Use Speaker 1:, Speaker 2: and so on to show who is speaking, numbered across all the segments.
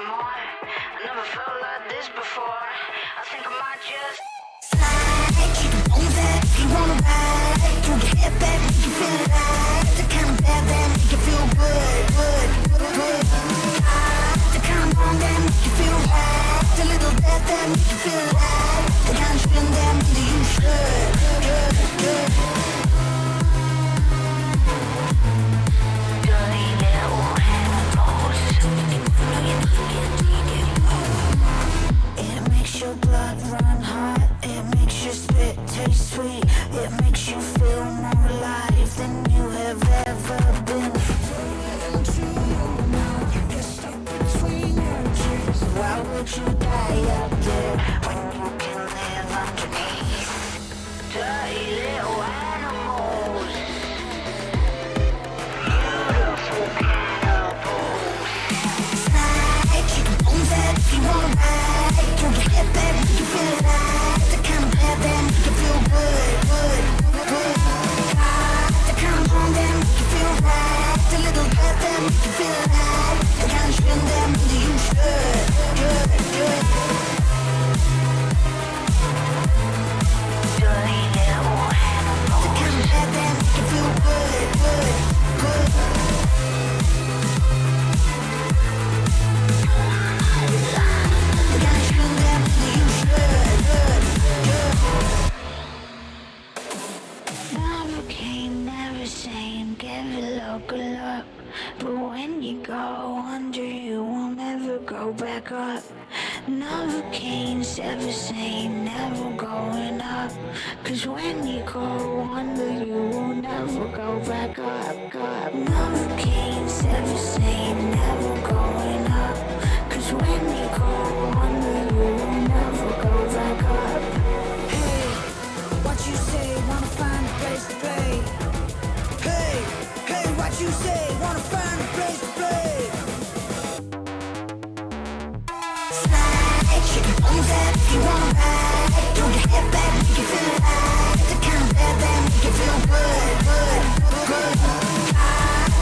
Speaker 1: more. I never felt like this before. I think I might just slide. You can move that if you wanna ride. Throw your head back, make you feel alive. The kind of bad that make you feel good. The kind of wrong that make you feel right. The little death that make you feel alive. The kind of spin that make you should. It makes your blood run hot. It makes your spit taste sweet. It makes you feel more alive than you have ever been. Don't you know you're stuck between your dreams? Why would you die up there when you can live underneath? Dirty little animals, beautiful cannibals. Slide, you can own that if you wanna ride. Throw your head back, make you feel alive. The kind of bad that make you feel good. The kind of wrong that make you feel right. The little death that make you feel alive. The kind of spin that make you should. Dirty little animals. The kind of bad that make you feel good. The kind of spin that make you should. Never came, never same, give it local up. But when you go under, you will never go back up. Never came, never same, never going up. Cause when you go under, you will never go back up. Never came, never same, never going up. Cause when you go under, you will never go back up. Hey, what you say, wanna find a place to play? Hey, what you say, wanna find a place to play? Slide, you can own that if you wanna ride. Throw your head back, make you feel alive. The kind of bad that make you feel good.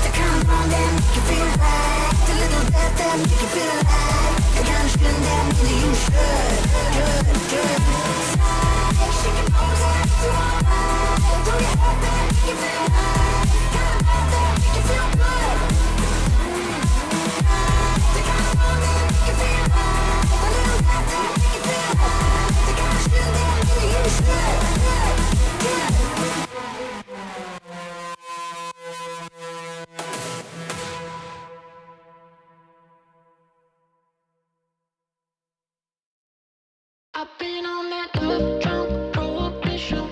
Speaker 1: The kind of wrong that make you feel right. The little death that make you feel alive. The kind of spin that make you should. Slide, you can own that if you wanna ride. Throw your head back, make you feel alive. The kind of bad that make you feel good. The kind of wrong that make you feel right. The little death that make you feel alive. The kind of spin that make you should. I've been on that love drunk prohibition,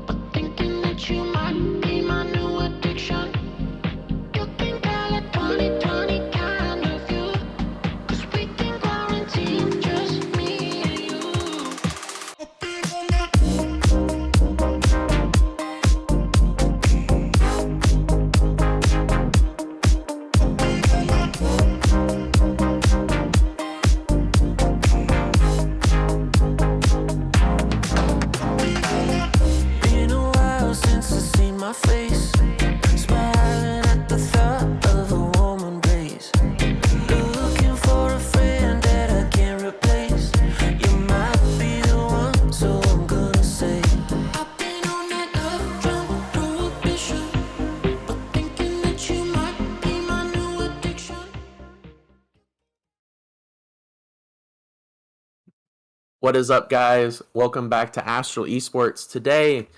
Speaker 1: but thinking that you might be my new addiction. You think I let 2020 kind of you, cause we can quarantine just me and you. I've been on that. Been a while since I've seen my face, smiling at the thought of a warm embrace. Looking for a friend that I can't replace. You might be the one, so I'm gonna say I've been on that love drunk prohibition, but thinking that you might be my new addiction.
Speaker 2: What is up, guys? Welcome back to Astral eSports. Today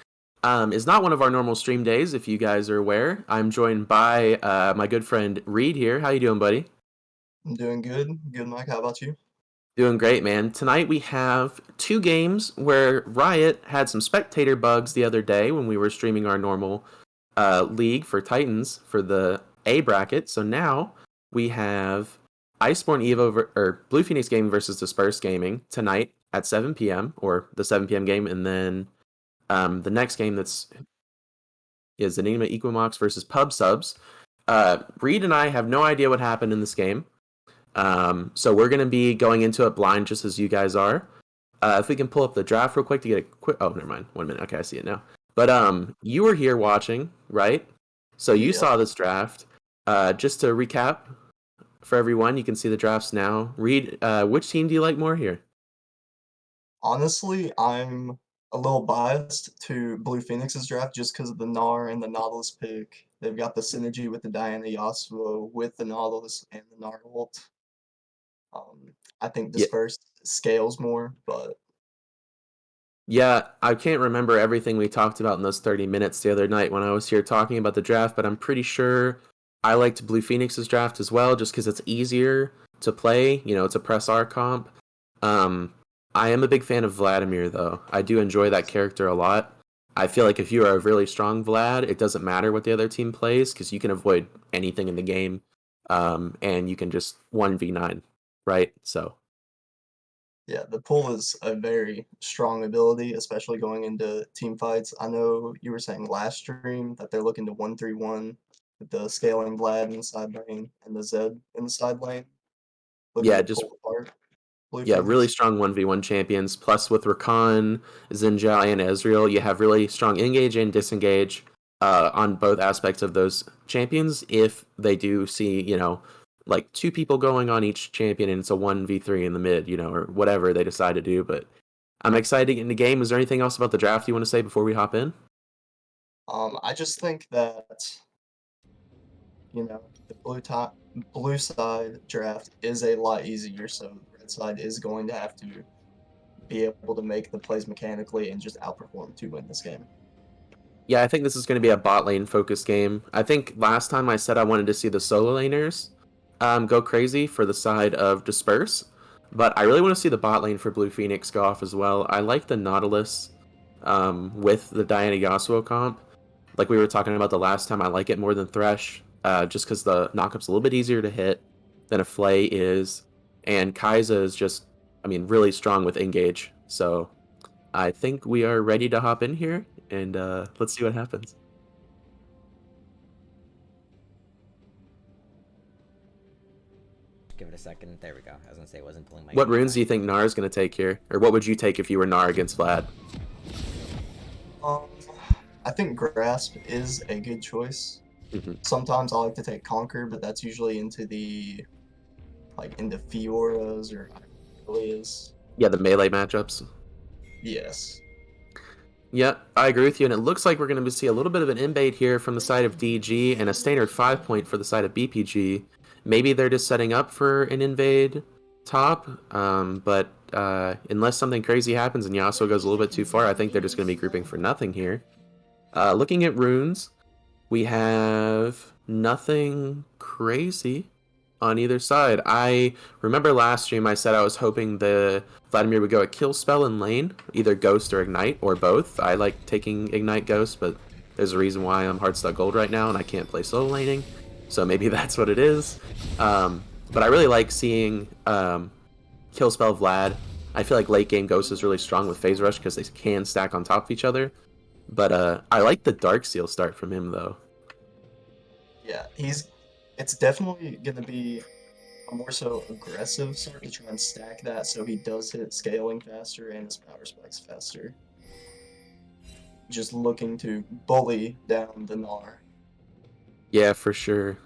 Speaker 2: is not one of our normal stream days, if you guys are aware. I'm joined by my good friend Reed here. How you doing, buddy?
Speaker 3: I'm doing good. Good, Mike. How about you?
Speaker 2: Doing great, man. Tonight we have two games where Riot had some spectator bugs the other day when we were streaming our normal league for Titans for the A bracket. So now we have Iceborne Evo or Blue Phoenix Gaming versus Dispersed Gaming tonight at 7 p.m. or the 7 p.m. game, and then the next game is Enigma Equimox versus Pub Subs. Reed and I have no idea what happened in this game, so we're going to be going into it blind just as you guys are. If we can pull up the draft real quick to get a quick... Oh, never mind. 1 minute. Okay, I see it now. But you were here watching, right? So you saw this draft. Just to recap, for everyone. You can see the drafts now. Reed, which team do you like more here?
Speaker 3: Honestly, I'm a little biased to Blue Phoenix's draft just because of the Gnar and the Nautilus pick. They've got the synergy with the Diana Yasuo with the Nautilus and the Gnar ult. I think
Speaker 2: Yeah,
Speaker 3: Disperse scales more, but
Speaker 2: yeah, I can't remember everything we talked about in those 30 minutes the other night when I was here talking about the draft, but I'm pretty sure I liked Blue Phoenix's draft as well, just because it's easier to play. It's a press R comp. Um, I am a big fan of Vladimir, though. I do enjoy that character a lot. I feel like if you are a really strong Vlad, it doesn't matter what the other team plays because you can avoid anything in the game, and you can just 1v9, right? So.
Speaker 3: yeah, the pull is a very strong ability, especially going into team fights. I know you were saying last stream that they're looking to 1-3-1 with the scaling Vlad in the side lane and the Zed in the side lane, looking
Speaker 2: Yeah,
Speaker 3: to
Speaker 2: just
Speaker 3: pull apart Blue
Speaker 2: Yeah, really
Speaker 3: Phoenix.
Speaker 2: strong 1v1 champions. Plus, with Rakan, Zinjao, and Ezreal, you have really strong engage and disengage on both aspects of those champions. If they do see, like two people going on each champion and it's a 1v3 in the mid, or whatever they decide to do. But I'm excited to get in the game. Is there anything else about the draft you want to say before we hop in?
Speaker 3: I just think that the blue side draft is a lot easier, so the red side is going to have to be able to make the plays mechanically and just outperform to win this game.
Speaker 2: Yeah, I think this is going to be a bot lane focused game. I think last time I said I wanted to see the solo laners go crazy for the side of Disperse, but I really want to see the bot lane for Blue Phoenix go off as well. I like the Nautilus with the Diana Yasuo comp. Like we were talking about the last time, I like it more than Thresh, just because the knockup's a little bit easier to hit than a Flay is, and Kai'Sa is just, really strong with engage. So I think we are ready to hop in here, and let's see what happens.
Speaker 4: Give it a second. There we go. I was gonna say it wasn't pulling my
Speaker 2: What
Speaker 4: game
Speaker 2: runes do you
Speaker 4: fast.
Speaker 2: think Gnar is going to take here? Or what would you take if you were Gnar against Vlad?
Speaker 3: Um, I think Grasp is a good choice.
Speaker 2: Hmm.
Speaker 3: Sometimes I like to take Conquer, but that's usually into Fioras or Hylias.
Speaker 2: Yeah, the melee matchups.
Speaker 3: Yes.
Speaker 2: Yeah, I agree with you, and it looks like we're going to see a little bit of an invade here from the side of DG and a standard 5-point for the side of BPG. Maybe they're just setting up for an invade top, but unless something crazy happens and Yasuo goes a little bit too far, I think they're just going to be grouping for nothing here. Looking at runes, we have nothing crazy on either side. I remember last stream I said I was hoping the Vladimir would go a kill spell in lane, either Ghost or Ignite, or both. I like taking Ignite Ghost, but there's a reason why I'm Heartstuck Gold right now and I can't play solo laning, so maybe that's what it is. But I really like seeing kill spell Vlad. I feel like late game Ghost is really strong with Phase Rush because they can stack on top of each other. But I like the Dark Seal start from him though.
Speaker 3: Yeah, it's definitely gonna be a more so aggressive start to try and stack that so he does hit scaling faster and his power spikes faster. Just looking to bully down the Gnar.
Speaker 2: Yeah, for sure.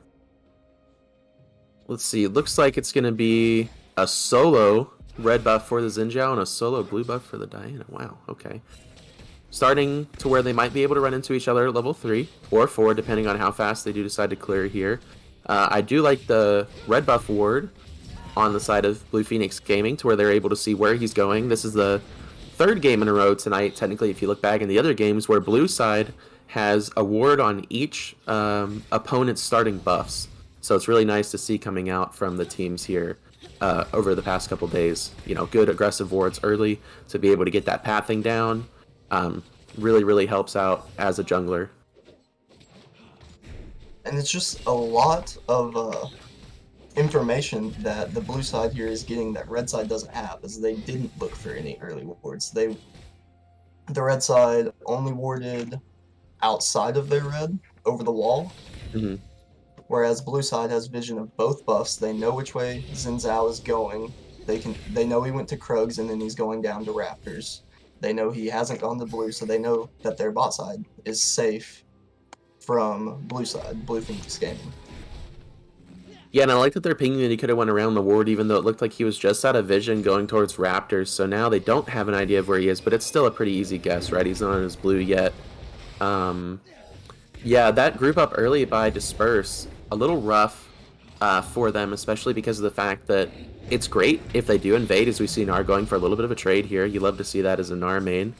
Speaker 2: Let's see. It looks like it's gonna be a solo red buff for the Zinjao and a solo blue buff for the Diana. Wow. Okay. Starting to where they might be able to run into each other at level 3 or 4, depending on how fast they do decide to clear here. I do like the red buff ward on the side of Blue Phoenix Gaming to where they're able to see where he's going. This is the third game in a row tonight, technically, if you look back in the other games, where blue side has a ward on each opponent's starting buffs. So it's really nice to see coming out from the teams here over the past couple days. Good aggressive wards early to be able to get that pathing down. Really, really helps out as a jungler.
Speaker 3: And it's just a lot of information that the blue side here is getting that red side doesn't have, as they didn't look for any early wards. The red side only warded outside of their red over the wall,
Speaker 2: Mm-hmm.
Speaker 3: whereas blue side has vision of both buffs. They know which way Xin Zhao is going. They know he went to Krugs and then he's going down to Raptors. They know he hasn't gone to blue, so they know that their bot side is safe from blue side, Blue Phoenix Gaming.
Speaker 2: Yeah, and I like that they're pinging that he could have went around the ward, even though it looked like he was just out of vision going towards Raptors. So now they don't have an idea of where he is, but it's still a pretty easy guess, right? He's not on his blue yet. Yeah, that group up early by Disperse, a little rough for them, especially because of the fact that it's great if they do invade, as we see Nar going for a little bit of a trade here. You love to see that as a Nar main,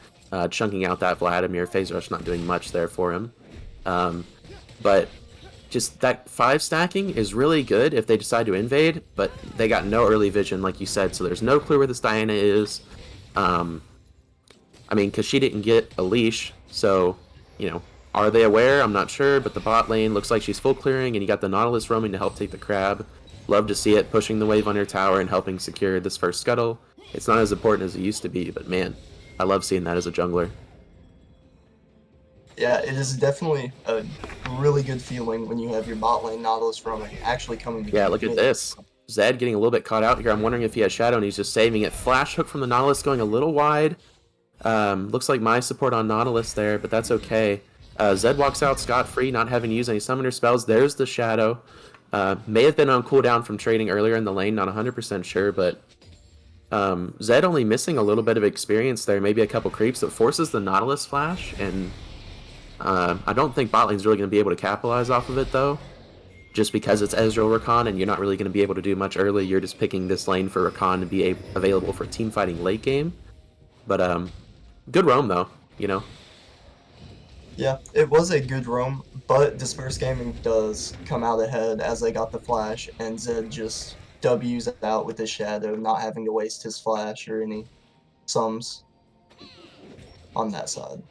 Speaker 2: chunking out that Vladimir. Phase Rush not doing much there for him. But just that 5 stacking is really good if they decide to invade, but they got no early vision, like you said, so there's no clue where this Diana is. I mean, because she didn't get a leash, so, you know, are they aware? I'm not sure, but the bot lane looks like she's full clearing, and you got the Nautilus roaming to help take the crab. Love to see it, pushing the wave on your tower and helping secure this first scuttle. It's not as important as it used to be, but man, I love seeing that as a jungler.
Speaker 3: Yeah, it is definitely a really good feeling when you have your bot lane Nautilus roaming actually coming to
Speaker 2: Yeah, look at this. Zed getting a little bit caught out here. I'm wondering if he has Shadow and he's just saving it. Flash hook from the Nautilus going a little wide. Looks like my support on Nautilus there, but that's okay. Zed walks out scot-free, not having used any summoner spells. There's the Shadow. May have been on cooldown from trading earlier in the lane, not 100% sure, but Zed only missing a little bit of experience there, maybe a couple creeps that forces the Nautilus flash, and I don't think bot lane's really going to be able to capitalize off of it, though, just because it's Ezreal Rakan, and you're not really going to be able to do much early. You're just picking this lane for Rakan to be available for team fighting late game. But good roam, though, you know?
Speaker 3: Yeah, it was a good roam, but Disperse Gaming does come out ahead as they got the flash, and Zed just W's out with his Shadow, not having to waste his flash or any sums on that side.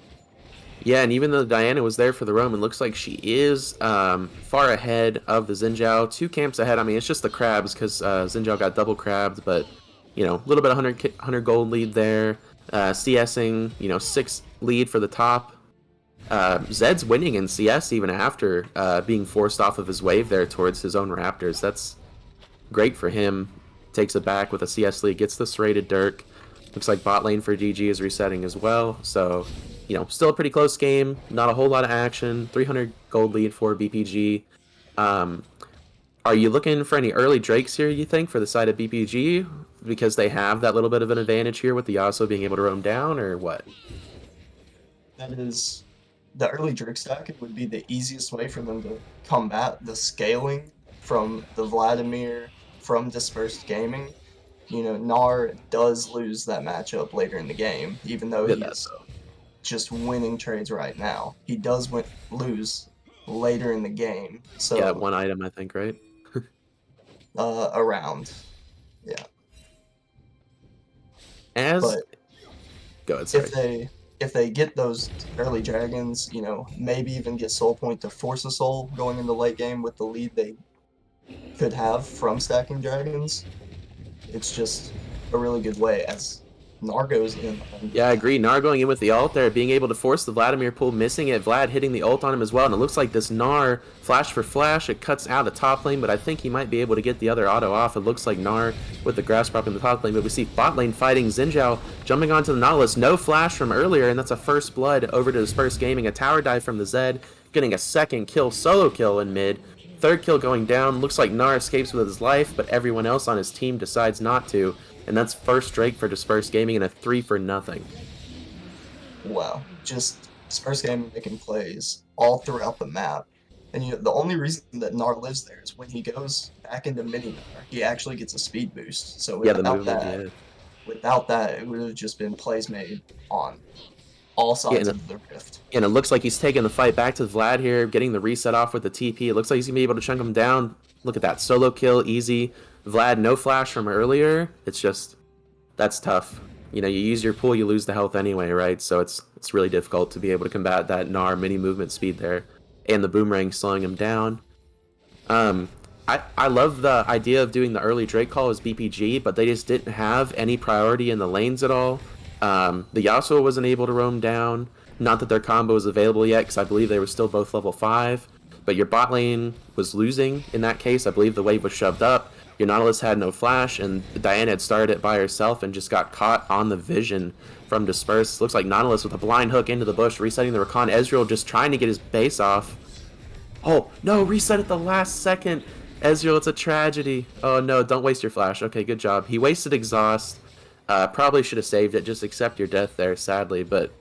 Speaker 2: Yeah, and even though Diana was there for the roam, it looks like she is far ahead of the Xin Zhao. 2 camps ahead. I mean, it's just the crabs because Xin Zhao got double crabbed, but, you know, a little bit of 100 gold lead there. CSing, you know, 6 lead for the top. Zed's winning in CS even after being forced off of his wave there towards his own Raptors. That's great for him. Takes it back with a CS lead, gets the serrated Dirk. Looks like bot lane for GG is resetting as well, so, you know, still a pretty close game. Not a whole lot of action. 300 gold lead for BPG. Are you looking for any early Drakes here, you think, for the side of BPG? Because they have that little bit of an advantage here with the Yasuo being able to roam down, or what?
Speaker 3: That is, the early Drake stack would be the easiest way for them to combat the scaling from the Vladimir, from Dispersed Gaming. You know, Nar does lose that matchup later in the game, even though he's just winning trades right now. He does lose later in the game. So
Speaker 2: Yeah, 1 item, I think, right?
Speaker 3: around. Yeah.
Speaker 2: But go ahead, sorry.
Speaker 3: If they get those early dragons, you know, maybe even get soul point to force a soul going into late game with the lead they could have from stacking dragons, it's just a really good way as Nar goes in.
Speaker 2: Yeah, I agree. Nar going in with the ult there, being able to force the Vladimir pull, missing it. Vlad hitting the ult on him as well, and it looks like this Nar, flash for flash, it cuts out the top lane, but I think he might be able to get the other auto off. It looks like Nar with the grass prop in the top lane, but we see bot lane fighting Xin Zhao, jumping onto the Nautilus. No flash from earlier, and that's a first blood over to Disperse Gaming. A tower dive from the Zed, getting a second kill, solo kill in mid. 3rd kill going down. Looks like Nar escapes with his life, but everyone else on his team decides not to. And that's first Drake for Dispersed Gaming and a 3 for nothing.
Speaker 3: Wow. Just Dispersed Gaming making plays all throughout the map. And you know, the only reason that Nar lives there is when he goes back into mini Nar, he actually gets a speed boost. So without that, it would have just been plays made on all sides of the rift.
Speaker 2: And it looks like he's taking the fight back to Vlad here, getting the reset off with the TP. It looks like he's going to be able to chunk him down. Look at that. Solo kill, easy. Vlad, no flash from earlier. It's just, that's tough. You know, you use your pool, you lose the health anyway, right? So it's really difficult to be able to combat that Nar mini movement speed there. And the boomerang slowing him down. I love the idea of doing the early Drake call as BPG, but they just didn't have any priority in the lanes at all. The Yasuo wasn't able to roam down. Not that their combo was available yet, because I believe they were still both level 5. But your bot lane was losing in that case. I believe the wave was shoved up. Your Nautilus had no flash, and Diana had started it by herself and just got caught on the vision from Disperse. Looks like Nautilus with a blind hook into the bush, resetting the Rakan. Ezreal just trying to get his base off. Oh, no, reset at the last second. Ezreal, it's a tragedy. Oh no, don't waste your flash. Okay, good job. He wasted exhaust. Probably should have saved it. Just accept your death there, sadly. But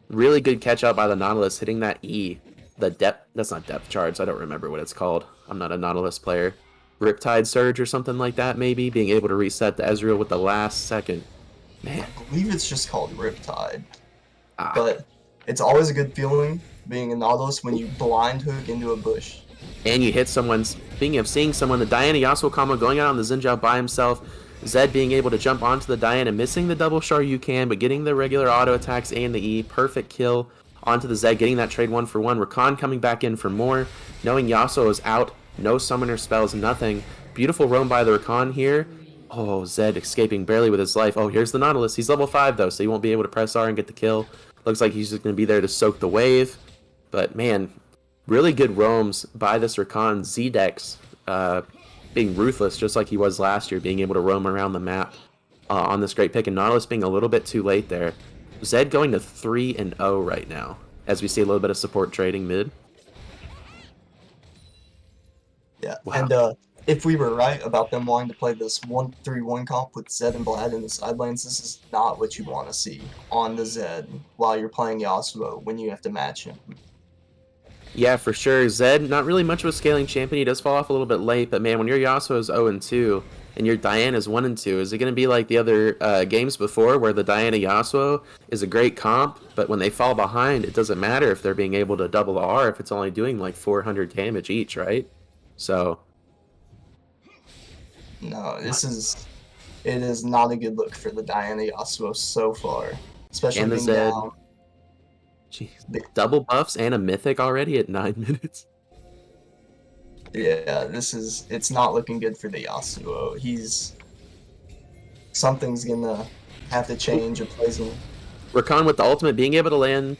Speaker 2: really good catch out by the Nautilus, hitting that E. The depth, that's not depth charge. I don't remember what it's called. I'm not a Nautilus player. Riptide Surge or something like that, maybe. Being able to reset the Ezreal with the last second. Man.
Speaker 3: I believe it's just called Riptide.
Speaker 2: Ah.
Speaker 3: But it's always a good feeling being a Nautilus when you blind hook into a bush.
Speaker 2: And you hit someone. Speaking of seeing someone, the Diana Yasuo combo going out on the Xin Zhao by himself. Zed being able to jump onto the Diana, missing the double Char you can, but getting the regular auto attacks and the E. Perfect kill onto the Zed, getting that trade 1-for-1. Rakan coming back in for more, knowing Yasuo is out. No summoner spells, nothing. Beautiful roam by the Rakan here. Oh, Zed escaping barely with his life. Oh, here's the Nautilus. He's level 5 though, so he won't be able to press R and get the kill. Looks like he's just going to be there to soak the wave. But man, really good roams by this Rakan. Z-Dex being ruthless just like he was last year, being able to roam around the map on this great pick. And Nautilus being a little bit too late there. Zed going to 3-0 right now, as we see a little bit of support trading mid.
Speaker 3: Yeah,
Speaker 2: Wow.
Speaker 3: and if we were right about them wanting to play this 1-3-1 comp with Zed and Vlad in the side lanes, this is not what you want to see on the Zed while you're playing Yasuo when you have to match him.
Speaker 2: Yeah, for sure. Zed, not really much of a scaling champion. He does fall off a little bit late, but man, when your Yasuo is 0-2 and your Diana is 1-2, is it going to be like the other games before where the Diana Yasuo is a great comp, but when they fall behind, it doesn't matter if they're being able to double the R if it's only doing like 400 damage each, right? So
Speaker 3: No, it is not a good look for the Diana Yasuo so far, especially
Speaker 2: and the
Speaker 3: being
Speaker 2: Zed,
Speaker 3: down.
Speaker 2: jeez, double buffs and a mythic already at 9 minutes.
Speaker 3: Yeah, it's not looking good for the Yasuo. Something's gonna have to change. It plays him.
Speaker 2: Rakan with the ultimate being able to land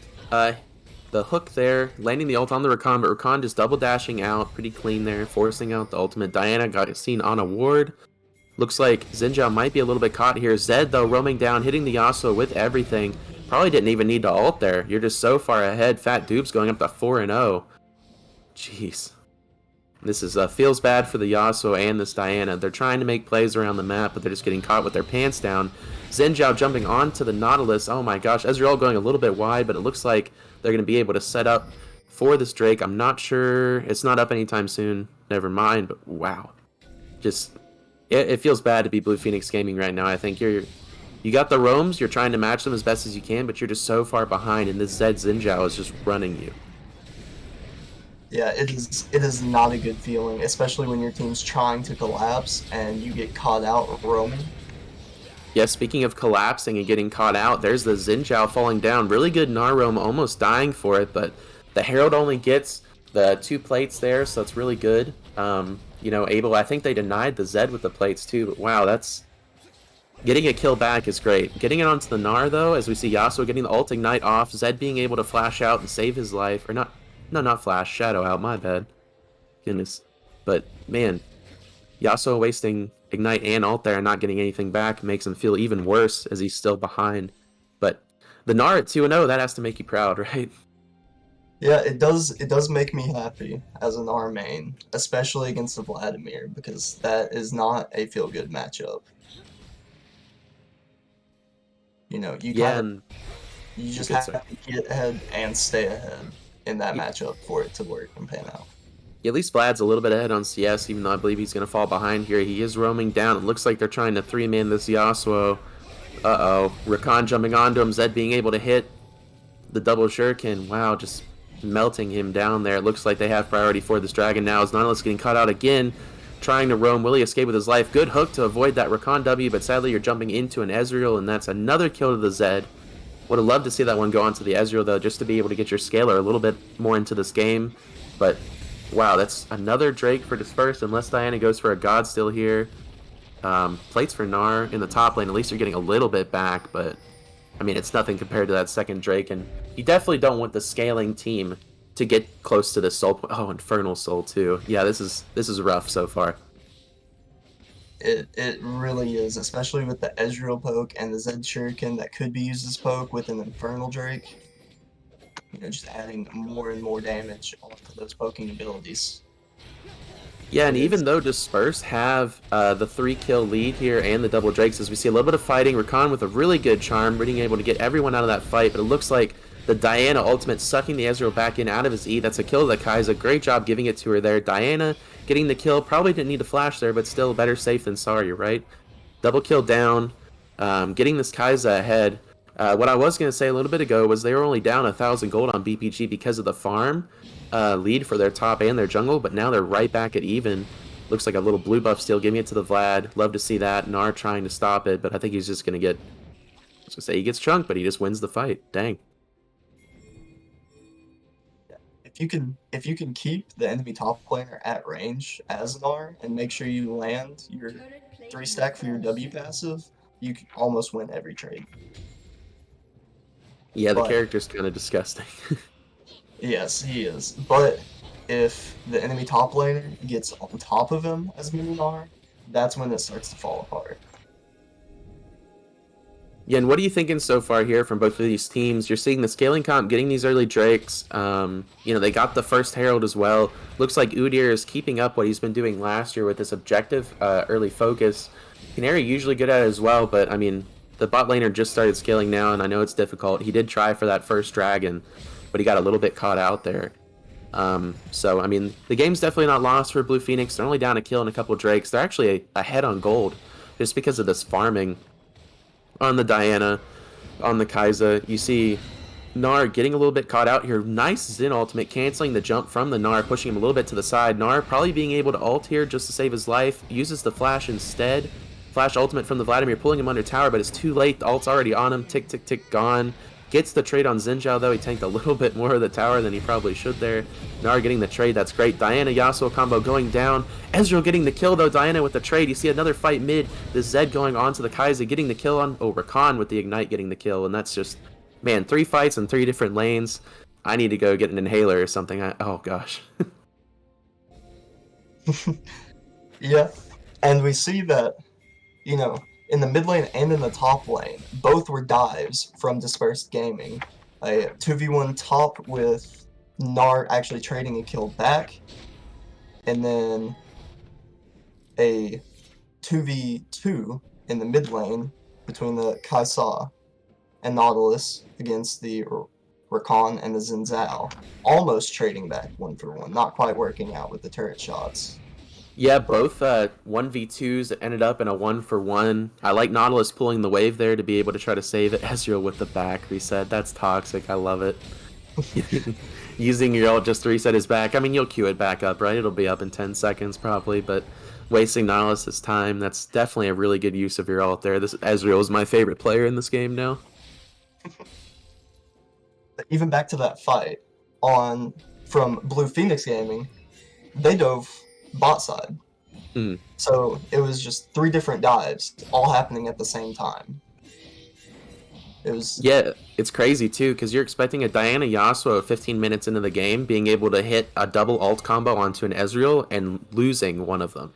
Speaker 2: the hook there, landing the ult on the Rakan, but Rakan just double dashing out, pretty clean there, forcing out the ultimate. Diana got seen on a ward. Looks like Xin Zhao might be a little bit caught here. Zed, though, roaming down, hitting the Yasuo with everything. Probably didn't even need to ult there. You're just so far ahead. Fat Dupes going up to 4-0. Jeez. This is feels bad for the Yasuo and this Diana. They're trying to make plays around the map, but they're just getting caught with their pants down. Xin Zhao jumping onto the Nautilus. Oh my gosh, Ezreal going a little bit wide, but it looks like they're going to be able to set up for this Drake. I'm not sure. It's not up anytime soon. Never mind, but wow. Just, it feels bad to be Blue Phoenix Gaming right now. I think you got the roams, you're trying to match them as best as you can, but you're just so far behind, and this Zed Xin Zhao is just running you.
Speaker 3: Yeah, it is not a good feeling, especially when your team's trying to collapse and you get caught out roaming.
Speaker 2: Yeah, speaking of collapsing and getting caught out, there's the Xin Zhao falling down. Really good Narom, almost dying for it, but the Herald only gets the 2 plates there, so it's really good. You know, I think they denied the Zed with the plates too, but wow, that's... Getting a kill back is great. Getting it onto the Gnar, though, as we see Yasuo getting the ult ignite off, Zed being able to flash out and save his life, or not... No, not flash. Shadow out. My bad. Goodness. But, man, Yasuo wasting Ignite and ult there and not getting anything back makes him feel even worse as he's still behind. But the Gnar at 2-0, that has to make you proud, right?
Speaker 3: Yeah, it does make me happy as an R main, especially against the Vladimir, because that is not a feel-good matchup. You know, you just have to get ahead and stay ahead in that matchup for it to work and pan out.
Speaker 2: At least Vlad's a little bit ahead on CS, even though I believe he's going to fall behind here. He is roaming down. It looks like they're trying to 3-man this Yasuo. Uh-oh. Rakan jumping onto him. Zed being able to hit the double shuriken. Wow, just melting him down there. It looks like they have priority for this dragon now. As Nautilus getting caught out again, trying to roam. Will he escape with his life? Good hook to avoid that Rakan W, but sadly you're jumping into an Ezreal, and that's another kill to the Zed. Would have loved to see that one go onto the Ezreal, though, just to be able to get your scaler a little bit more into this game. But, wow, that's another Drake for Disperse, unless Diana goes for a God Steal here. Plates for Gnar in the top lane. At least you're getting a little bit back, but, I mean, it's nothing compared to that second Drake. And you definitely don't want the scaling team to get close to the Soul. Oh, Infernal Soul, too. Yeah, this is rough so far.
Speaker 3: It really is, especially with the Ezreal poke and the Zed Shuriken that could be used as poke with an Infernal Drake. You know, just adding more and more damage onto those poking abilities.
Speaker 2: Yeah, and
Speaker 3: It
Speaker 2: even
Speaker 3: is.
Speaker 2: though Disperse have the 3-kill lead here and the double drakes, as we see a little bit of fighting, Rakan with a really good charm, being able to get everyone out of that fight, but it looks like the Diana ultimate sucking the Ezreal back in out of his E. That's a kill to the Kai'Sa. Great job giving it to her there. Diana getting the kill. Probably didn't need to flash there, but still better safe than sorry, right? Double kill down, getting this Kai'Sa ahead. What I was going to say a little bit ago was they were only down 1,000 gold on BPG because of the farm lead for their top and their jungle, but now they're right back at even. Looks like a little blue buff steal, giving it to the Vlad. Love to see that. Gnar trying to stop it, but I think he's just going to get... I was going to say he gets chunked, but he just wins the fight. Dang.
Speaker 3: If you can keep the enemy top laner at range as Gnar and make sure you land your 3-stack for your W passive, you can almost win every trade.
Speaker 2: Yeah, the
Speaker 3: But
Speaker 2: character's kind of disgusting.
Speaker 3: yes, he is. But if the enemy top laner gets on top of him as Gnar, that's when it starts to fall apart.
Speaker 2: Yeah, and what are you thinking so far here from both of these teams? You're seeing the scaling comp getting these early Drakes. They got the first Herald as well. Looks like Udyr is keeping up what he's been doing last year with this objective early focus. Canary usually good at it as well, but I mean, the bot laner just started scaling now, and I know it's difficult. He did try for that first dragon, but he got a little bit caught out there. So, I mean, the game's definitely not lost for Blue Phoenix. They're only down a kill and a couple Drakes. They're actually ahead on gold just because of this farming on the Diana, on the Kai'Sa. You see Gnar getting a little bit caught out here. Nice Xin ultimate, canceling the jump from the Gnar, pushing him a little bit to the side. Gnar probably being able to ult here just to save his life. Uses the flash instead. Flash ultimate from the Vladimir, pulling him under tower, but it's too late. The ult's already on him. Tick, tick, tick, gone. Gets the trade on Xin Zhao, though. He tanked a little bit more of the tower than he probably should there. Gnar getting the trade. That's great. Diana Yasuo combo going down. Ezreal getting the kill, though. Diana with the trade. You see another fight mid. The Zed going on to the Kai'Sa, getting the kill on... Oh, Rakan with the Ignite getting the kill. And that's just... Man, 3 fights in 3 different lanes. I need to go get an inhaler or something. Oh, gosh.
Speaker 3: Yeah, and we see that, in the mid lane and in the top lane, both were dives from Dispersed Gaming. A 2v1 top with Gnar actually trading a kill back, and then a 2v2 in the mid lane between the Kai'Sa and Nautilus against the Rakan and the Xin Zhao, almost trading back 1-for-1, not quite working out with the turret shots.
Speaker 2: Yeah, both 1v2s that ended up in a 1-for-1. I like Nautilus pulling the wave there to be able to try to save it. Ezreal with the back reset. That's toxic. I love it. Using your ult just to reset his back. I mean, you'll queue it back up, right? It'll be up in 10 seconds probably, but wasting Nautilus' time, that's definitely a really good use of your ult there. This Ezreal is my favorite player in this game now.
Speaker 3: Even back to that fight from Blue Phoenix Gaming, they dove bot side. So it was just 3 different dives all happening at the same time.
Speaker 2: Yeah, it's crazy too, because you're expecting a Diana Yasuo 15 minutes into the game being able to hit a double ult combo onto an Ezreal and losing one of them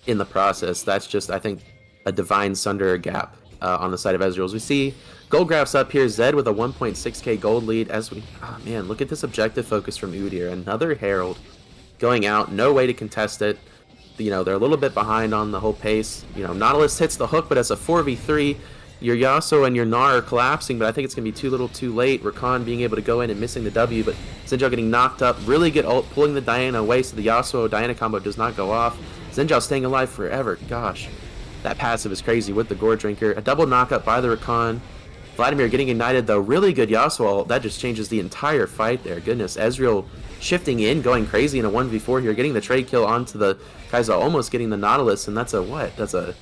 Speaker 2: in the process. That's just, I think, a divine Sunder gap on the side of Ezreal. As we see gold graphs up here, Zed with a 1.6k gold lead. Oh man, look at this objective focus from Udyr. Another Herald going out, no way to contest it. They're a little bit behind on the whole pace. Nautilus hits the hook, but it's a 4v3. Your Yasuo and your Gnar are collapsing, but I think it's going to be too little too late. Rakan being able to go in and missing the W, but Xin Zhao getting knocked up. Really good ult, pulling the Diana away, so the Yasuo-Diana combo does not go off. Xin Zhao staying alive forever. Gosh, that passive is crazy with the Gore Drinker. A double knockup by the Rakan. Vladimir getting ignited, though. Really good Yasuo ult. That just changes the entire fight there. Goodness, Ezreal shifting in, going crazy in a 1v4 here, getting the trade kill onto the Kai'Sa, almost getting the Nautilus, and that's a what? That's a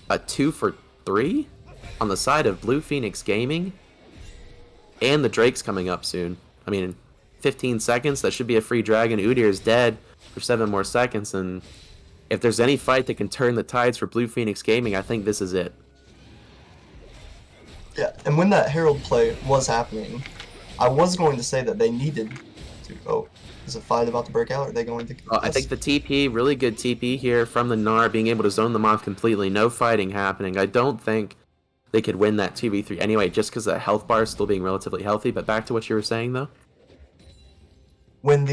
Speaker 2: 2-for-3 on the side of Blue Phoenix Gaming. And the Drake's coming up soon. I mean, in 15 seconds, that should be a free dragon. Udyr is dead for 7 more seconds, and if there's any fight that can turn the tides for Blue Phoenix Gaming, I think this is it.
Speaker 3: Yeah, and when that Herald play was happening, I was going to say that they needed to... Oh, is a fight about to break out? Or are they going to...
Speaker 2: I think the TP, really good TP here from the Gnar, being able to zone them off completely. No fighting happening. I don't think they could win that 2v3 anyway, just because the health bar is still being relatively healthy. But back to what you were saying, though.
Speaker 3: When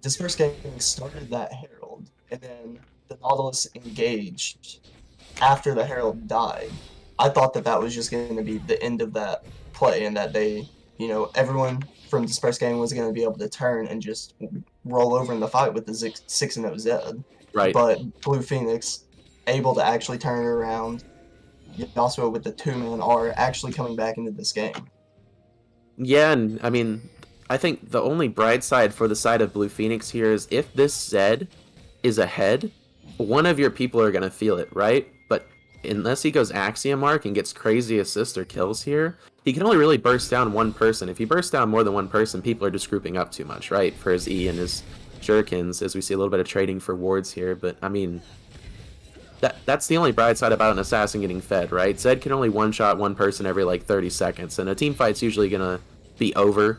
Speaker 3: Dispersed Gaming started that Herald, and then the Nautilus engaged after the Herald died. I thought that was just going to be the end of that play, and that they, everyone from Dispersed Gang was going to be able to turn and just roll over in the fight with the 6-0 Zed.
Speaker 2: Right.
Speaker 3: But Blue Phoenix able to actually turn it around. Also with the 2-man R actually coming back into this game.
Speaker 2: Yeah, and I mean, I think the only bright side for the side of Blue Phoenix here is if this Zed is ahead, one of your people are going to feel it, right? But unless he goes Axiom Mark and gets crazy assists or kills here, he can only really burst down one person. If he bursts down more than one person, people are just grouping up too much, right? For his E and his Shurikens, as we see a little bit of trading for wards here. But, I mean, that's the only bright side about an assassin getting fed, right? Zed can only one-shot one person every, like, 30 seconds, and a team fight's usually going to be over.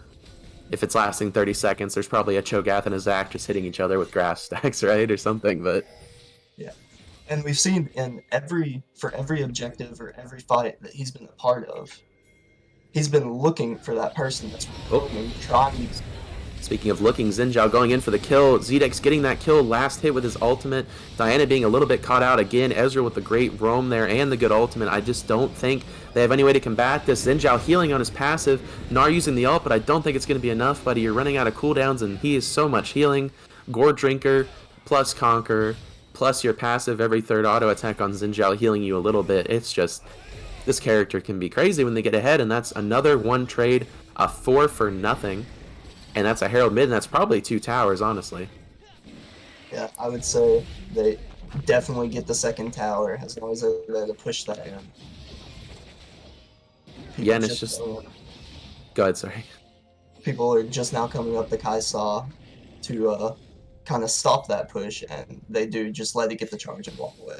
Speaker 2: If it's lasting 30 seconds, there's probably a Cho'Gath and a Zac just hitting each other with grass stacks, right? Or something, but...
Speaker 3: Yeah. And we've seen for every objective or every fight that he's been a part of, he's been looking for that person that's trying to...
Speaker 2: Speaking of looking, Xin Zhao going in for the kill. Zedex getting that kill, last hit with his ultimate. Diana being a little bit caught out again. Ezreal with the great roam there and the good ultimate. I just don't think they have any way to combat this. Xin Zhao healing on his passive. Gnar using the ult, but I don't think it's going to be enough, buddy. You're running out of cooldowns, and he is so much healing. Gourd Drinker plus Conquer plus your passive every third auto attack on Xin Zhao healing you a little bit. It's just... this character can be crazy when they get ahead, and that's another one trade, a 4 for nothing. And that's a Herald mid, and that's probably 2 towers, honestly.
Speaker 3: Yeah, I would say they definitely get the second tower as long as they're there to push that in.
Speaker 2: Yeah, and it's just... Go ahead, sorry.
Speaker 3: People are just now coming up the Kai'Sa to kind of stop that push, and they do just let it get the charge and walk away.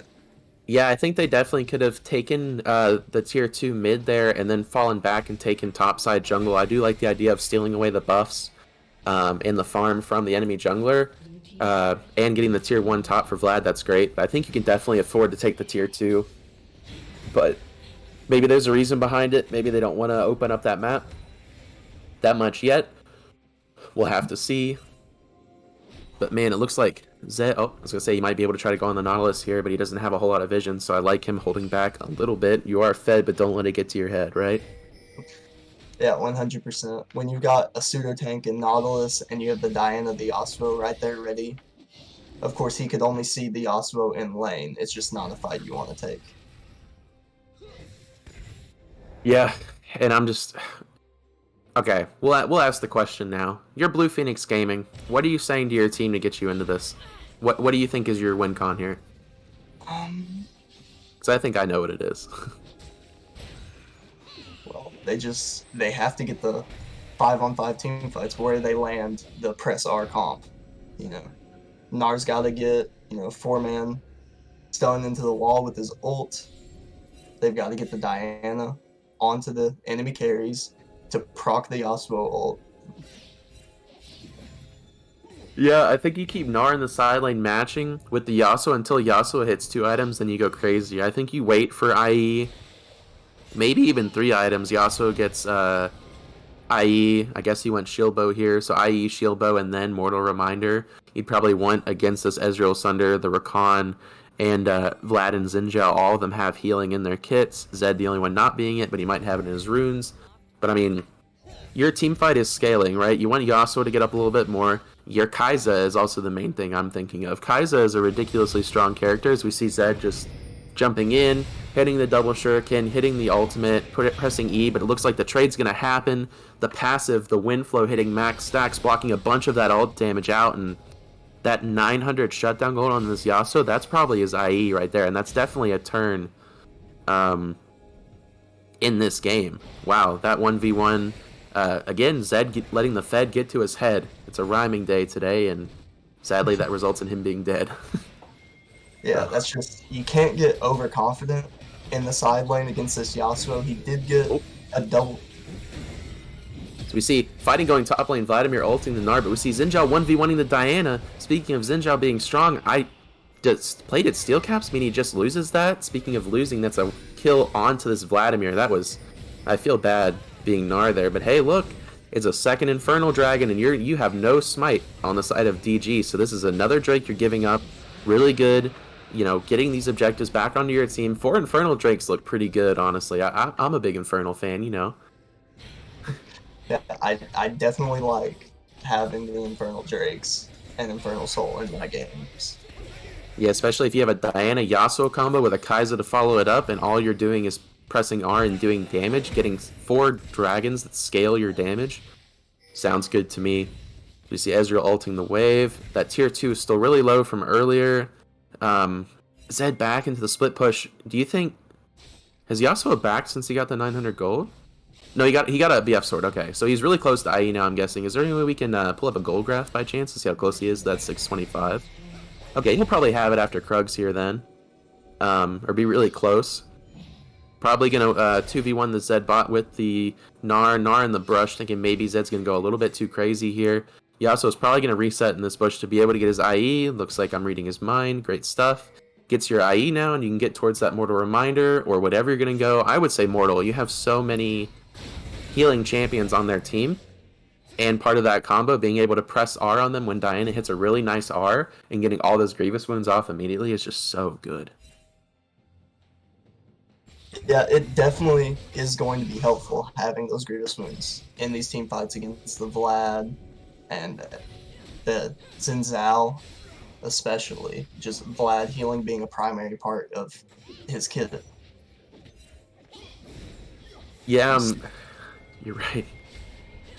Speaker 2: Yeah, I think they definitely could have taken the tier 2 mid there and then fallen back and taken topside jungle. I do like the idea of stealing away the buffs in the farm from the enemy jungler and getting the tier 1 top for Vlad. That's great. But I think you can definitely afford to take the tier 2. But maybe there's a reason behind it. Maybe they don't want to open up that map that much yet. We'll have to see. But man, it looks like Zed... oh, I was going to say he might be able to try to go on the Nautilus here, but he doesn't have a whole lot of vision, so I like him holding back a little bit. You are fed, but don't let it get to your head, right?
Speaker 3: Yeah, 100%. When you've got a pseudo tank in Nautilus and you have the Diana, the Yasuo right there ready, of course he could only see the Yasuo in lane. It's just not a fight you want to take.
Speaker 2: Yeah, and I'm just... okay, we'll ask the question now. You're Blue Phoenix Gaming. What are you saying to your team to get you into this? What do you think is your win con here? Because I think I know what it is.
Speaker 3: Well, they have to get the 5-on-5 team fights where they land the press R comp. Gnar's got to get 4-man stun into the wall with his ult. They've got to get the Diana onto the enemy carries to proc the Yasuo ult.
Speaker 2: Yeah, I think you keep Gnar in the side lane matching with the Yasuo until Yasuo hits 2 items, then you go crazy. I think you wait for IE, maybe even 3 items. Yasuo gets IE, I guess he went Shield Bow here, so IE, Shield Bow, and then Mortal Reminder. You'd probably want against this Ezreal Sunder, the Rakan, and Vlad and Xin Zhao. All of them have healing in their kits. Zed the only one not being it, but he might have it in his runes. But I mean, your team fight is scaling, right? You want Yasuo to get up a little bit more. Your Kai'Sa is also the main thing I'm thinking of. Kai'Sa is a ridiculously strong character, as we see Zed just jumping in, hitting the double shuriken, hitting the ultimate, pressing E, but it looks like the trade's going to happen. The passive, the wind flow hitting max stacks, blocking a bunch of that ult damage out, and that 900 shutdown gold on this Yasuo, that's probably his IE right there, and that's definitely a turn in this game. Wow, that 1v1... again, Zed letting the Fed get to his head. It's a rhyming day today, and sadly that results in him being dead.
Speaker 3: Yeah, that's just... you can't get overconfident in the side lane against this Yasuo. He did get a double...
Speaker 2: So we see fighting going top lane, Vladimir ulting the Gnar, but we see Xin Zhao 1v1ing the Diana. Speaking of Xin Zhao being strong, played at steel caps, mean he just loses that? Speaking of losing, that's a kill onto this Vladimir. That was... I feel bad being Gnar there, but hey, look, it's a second Infernal Dragon, and you have no smite on the side of DG, so this is another Drake you're giving up. really good, getting these objectives back onto your team. 4 Infernal Drakes look pretty good, honestly. I'm a big Infernal fan,
Speaker 3: Yeah, I definitely like having the Infernal Drakes and Infernal Soul in my games.
Speaker 2: Yeah, especially if you have a Diana Yasuo combo with a Kai'Sa to follow it up, and all you're doing is pressing R and doing damage, getting 4 dragons that scale your damage. Sounds good to me. You see Ezreal ulting the wave. That tier 2 is still really low from earlier. Zed back into the split push. Do you think... Has Yasuo backed since he got the 900 gold? No, he got a BF sword. Okay, so he's really close to IE now, I'm guessing. Is there any way we can pull up a gold graph by chance to see how close he is to that 625? Okay, he'll probably have it after Krugs here then. Or be really close. Probably gonna 2v1 the Zed bot with the Gnar in the brush, thinking maybe Zed's gonna go a little bit too crazy here. Yasuo's probably gonna reset in this bush to be able to get his IE. Looks like I'm reading his mind. Great stuff. Gets your IE now, and you can get towards that Mortal Reminder, or whatever you're gonna go. I would say Mortal. You have so many healing champions on their team, and part of that combo, being able to press R on them when Diana hits a really nice R, and getting all those Grievous wounds off immediately is just so good.
Speaker 3: Yeah, it definitely is going to be helpful having those Grievous wounds in these team fights against the Vlad and the Xin Zhao, especially. Just Vlad healing being a primary part of his kit.
Speaker 2: Yeah, you're right.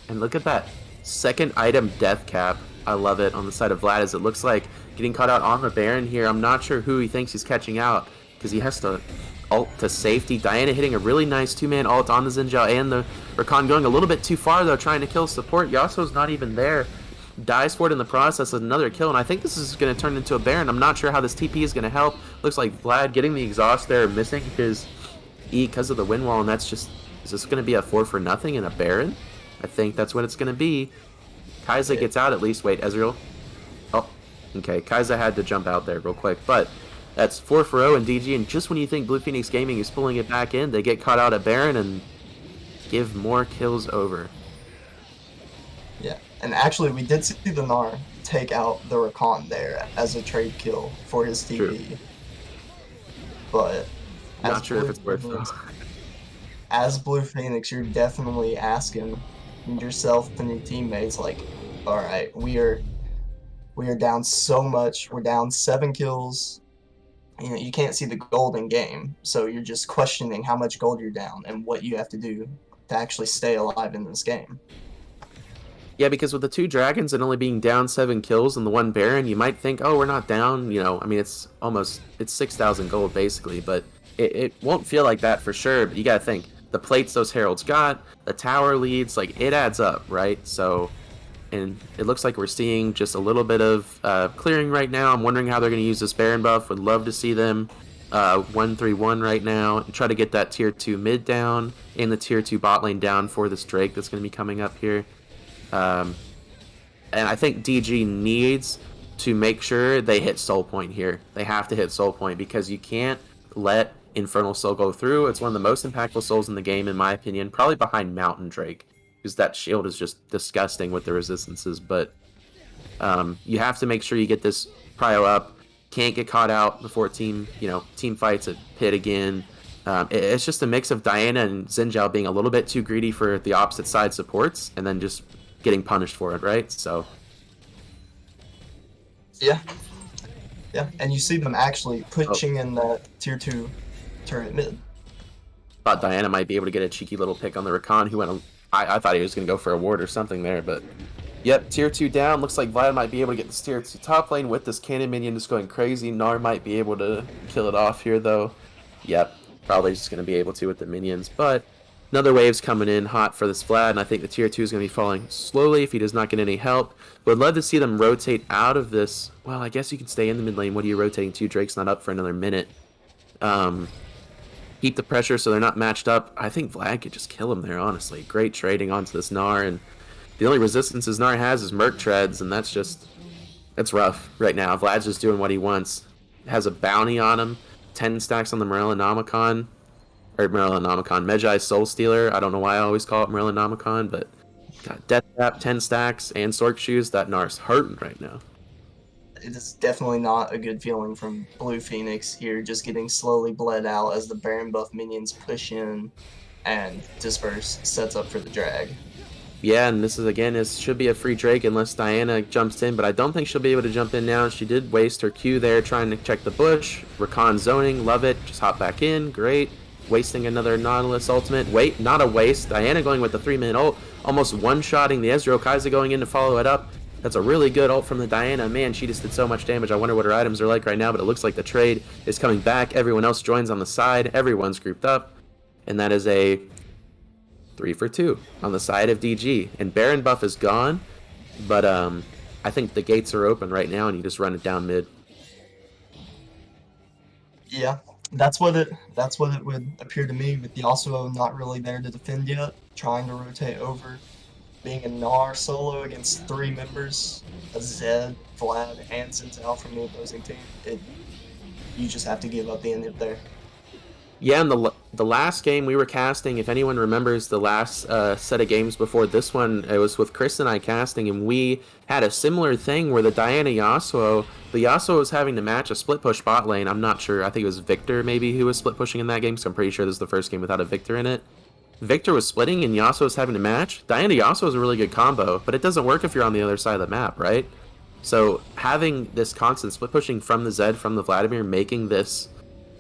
Speaker 2: And look at that second item death cap. I love it on the side of Vlad, as it looks like getting caught out on the Baron here. I'm not sure who he thinks he's catching out, because he has to ult to safety. Diana hitting a really nice 2-man ult on the Xin Zhao and the Rakan, going a little bit too far though, trying to kill support. Yasuo's not even there. Dies for it in the process with another kill, and I think this is going to turn into a Baron. I'm not sure how this TP is going to help. Looks like Vlad getting the exhaust there, missing his E because of the wind wall, and that's just... Is this going to be a 4 for nothing and a Baron? I think that's what it's going to be. Kai'Sa gets out at least. Wait, Ezreal? Oh, okay. Kai'Sa had to jump out there real quick, but that's 4 for 0 and DG, and just when you think Blue Phoenix Gaming is pulling it back in, they get caught out at Baron and give more kills over.
Speaker 3: Yeah, and actually we did see the Gnar take out the Rakan there as a trade kill for his TP.
Speaker 2: True.
Speaker 3: But
Speaker 2: Not sure if it's worth it.
Speaker 3: As Blue Phoenix, you're definitely asking yourself and your teammates, like, all right, we are down so much. We're down 7 kills. You can't see the gold in game, so you're just questioning how much gold you're down and what you have to do to actually stay alive in this game.
Speaker 2: Yeah, because with the 2 dragons and only being down 7 kills and the 1 Baron, you might think, oh, we're not down. I mean, it's 6,000 gold basically, but it won't feel like that for sure. But you gotta think, the plates those heralds got, the tower leads, like, it adds up, right? So, and it looks like we're seeing just a little bit of clearing right now. I'm wondering how they're going to use this Baron buff. Would love to see them 1-3-1 right now and try to get that tier 2 mid down and the tier 2 bot lane down for this Drake that's going to be coming up here. And I think DG needs to make sure they hit Soul Point here. They have to hit Soul Point, because you can't let Infernal Soul go through. It's one of the most impactful souls in the game, in my opinion, probably behind Mountain Drake, because that shield is just disgusting with the resistances. But you have to make sure you get this prio up. Can't get caught out before team fights at pit again. It's just a mix of Diana and Xin Zhao being a little bit too greedy for the opposite side supports, and then just getting punished for it, right? So
Speaker 3: yeah, and you see them actually pushing in the tier 2 turret mid.
Speaker 2: Thought Diana might be able to get a cheeky little pick on the Rakan, who went. I thought he was going to go for a ward or something there, but yep, tier 2 down. Looks like Vlad might be able to get this tier 2 top lane with this cannon minion just going crazy. Gnar might be able to kill it off here, though. Yep, probably just going to be able to with the minions, but another wave's coming in hot for this Vlad, and I think the tier 2 is going to be falling slowly if he does not get any help. Would love to see them rotate out of this. Well, I guess you can stay in the mid lane. What are you rotating to? Drake's not up for another minute. Keep the pressure so they're not matched up. I think Vlad could just kill him there, honestly. Great trading onto this Gnar, and the only resistance his Gnar has is Merc Treads, and that's rough right now. Vlad's just doing what he wants. Has a bounty on him, 10 stacks on the Morellonomicon. Medjai's Soul Stealer. I don't know why I always call it Morellonomicon, but got Death Trap, 10 stacks, and Sork Shoes. That Gnar's hurting right now.
Speaker 3: it is definitely not a good feeling from Blue Phoenix here, just getting slowly bled out as the Baron buff minions push in and Disperse sets up for the drag.
Speaker 2: Yeah, and this should be a free Drake unless Diana jumps in, but I don't think she'll be able to jump in now. She did waste her Q there trying to check the bush. Rakan zoning, love it. Just hop back in, great. Wasting another Nautilus ultimate. Wait, not a waste. Diana going with the 3-minute ult, almost one-shotting the Ezreal. Kai'Sa going in to follow it up. That's a really good ult from the Diana. Man, she just did so much damage. I wonder what her items are like right now, but it looks like the trade is coming back. Everyone else joins on the side. Everyone's grouped up. And that is a 3 for 2 on the side of DG. And Baron buff is gone, but I think the gates are open right now and you just run it down mid.
Speaker 3: Yeah, that's what it would appear to me, with Yasuo not really there to defend yet, trying to rotate over, being a Gnar solo against 3 members, a Zed, Vlad, and Sintal from the opposing team. You just have to give up the inhib there.
Speaker 2: Yeah, and the last game we were casting, if anyone remembers the last set of games before this one, it was with Chris and I casting, and we had a similar thing where the Diana Yasuo, the Yasuo was having to match a split push bot lane. I'm not sure. I think it was Victor maybe who was split pushing in that game, so I'm pretty sure this is the first game without a Victor in it. Victor was splitting and Yasuo was having to match. Diana Yasuo is a really good combo, but it doesn't work if you're on the other side of the map, right? So having this constant split pushing from the Zed, from the Vladimir, making this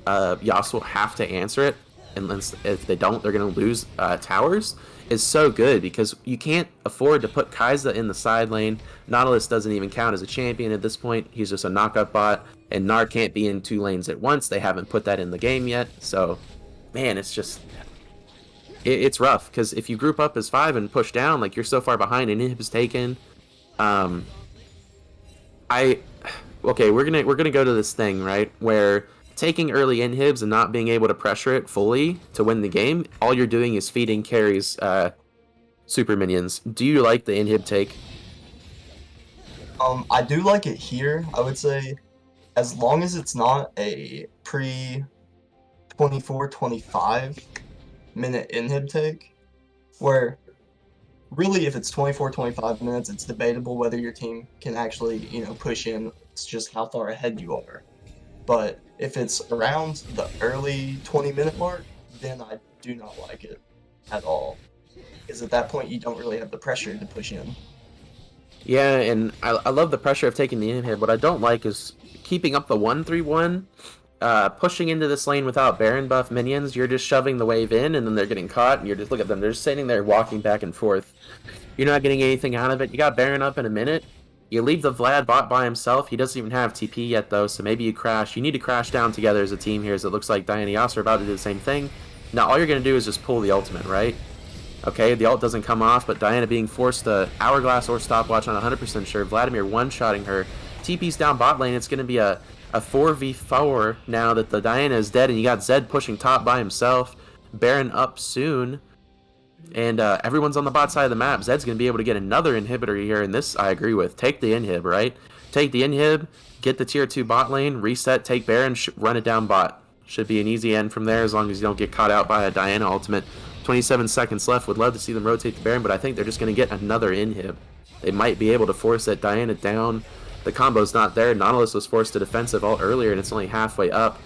Speaker 2: Yasuo have to answer it, and if they don't, they're going to lose towers, is so good because you can't afford to put Kai'Sa in the side lane. Nautilus doesn't even count as a champion at this point. He's just a knockup bot, and Gnar can't be in 2 lanes at once. They haven't put that in the game yet, so man, it's just it's rough because if you group up as 5 and push down, like you're so far behind and inhib is taken. We're gonna go to this thing right where taking early inhibs and not being able to pressure it fully to win the game, all you're doing is feeding carries super minions. Do you like the inhib take?
Speaker 3: I do like it here. I would say as long as it's not a pre 24-25 minute inhib take, where really if it's 24-25 minutes, it's debatable whether your team can actually, push in. It's just how far ahead you are. But if it's around the early 20-minute mark, then I do not like it at all. Because at that point, you don't really have the pressure to push in.
Speaker 2: Yeah, and I love the pressure of taking the inhib. What I don't like is keeping up the 1-3-1, pushing into this lane without Baron buff minions. You're just shoving the wave in, and then they're getting caught, and you're just, look at them, they're just sitting there walking back and forth. You're not getting anything out of it. You got Baron up in a minute. You leave the Vlad bot by himself. He doesn't even have TP yet, though, so maybe you crash. You need to crash down together as a team here, as it looks like Diana Yasuo are about to do the same thing. Now, all you're going to do is just pull the ultimate, right? Okay, the ult doesn't come off, but Diana being forced to Hourglass or Stopwatch on 100% sure. Vladimir one-shotting her. TP's down bot lane. It's going to be a 4v4 now that the Diana is dead, and you got Zed pushing top by himself. Baron up soon. And everyone's on the bot side of the map. Zed's going to be able to get another inhibitor here, and this I agree with. Take the inhib, right? Take the inhib, get the tier 2 bot lane, reset, take Baron, run it down bot. Should be an easy end from there as long as you don't get caught out by a Diana ultimate. 27 seconds left. Would love to see them rotate the Baron, but I think they're just going to get another inhib. They might be able to force that Diana down. The combo's not there. Nautilus was forced to defensive ult earlier, and it's only halfway up.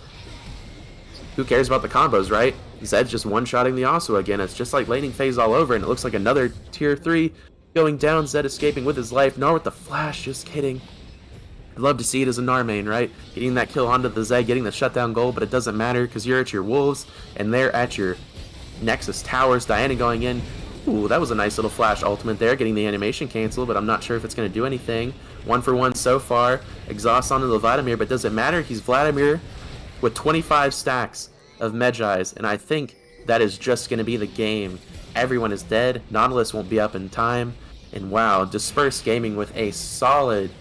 Speaker 2: Who cares about the combos, right? Zed's just one-shotting the Yasuo again. It's just like laning phase all over, and it looks like another tier 3 going down. Zed escaping with his life. Gnar with the flash, just kidding. I'd love to see it as a Gnar main, right? Getting that kill onto the Zed, getting the shutdown goal, but it doesn't matter because you're at your Wolves, and they're at your Nexus Towers. Diana going in. Ooh, that was a nice little flash ultimate there, getting the animation canceled, but I'm not sure if it's going to do anything. 1 for 1 so far. Exhaust onto the Vladimir, but does it matter? He's Vladimir with 25 stacks of Medjais, and I think that is just going to be the game. Everyone is dead. Nautilus won't be up in time. And wow, Disperse Gaming with a solid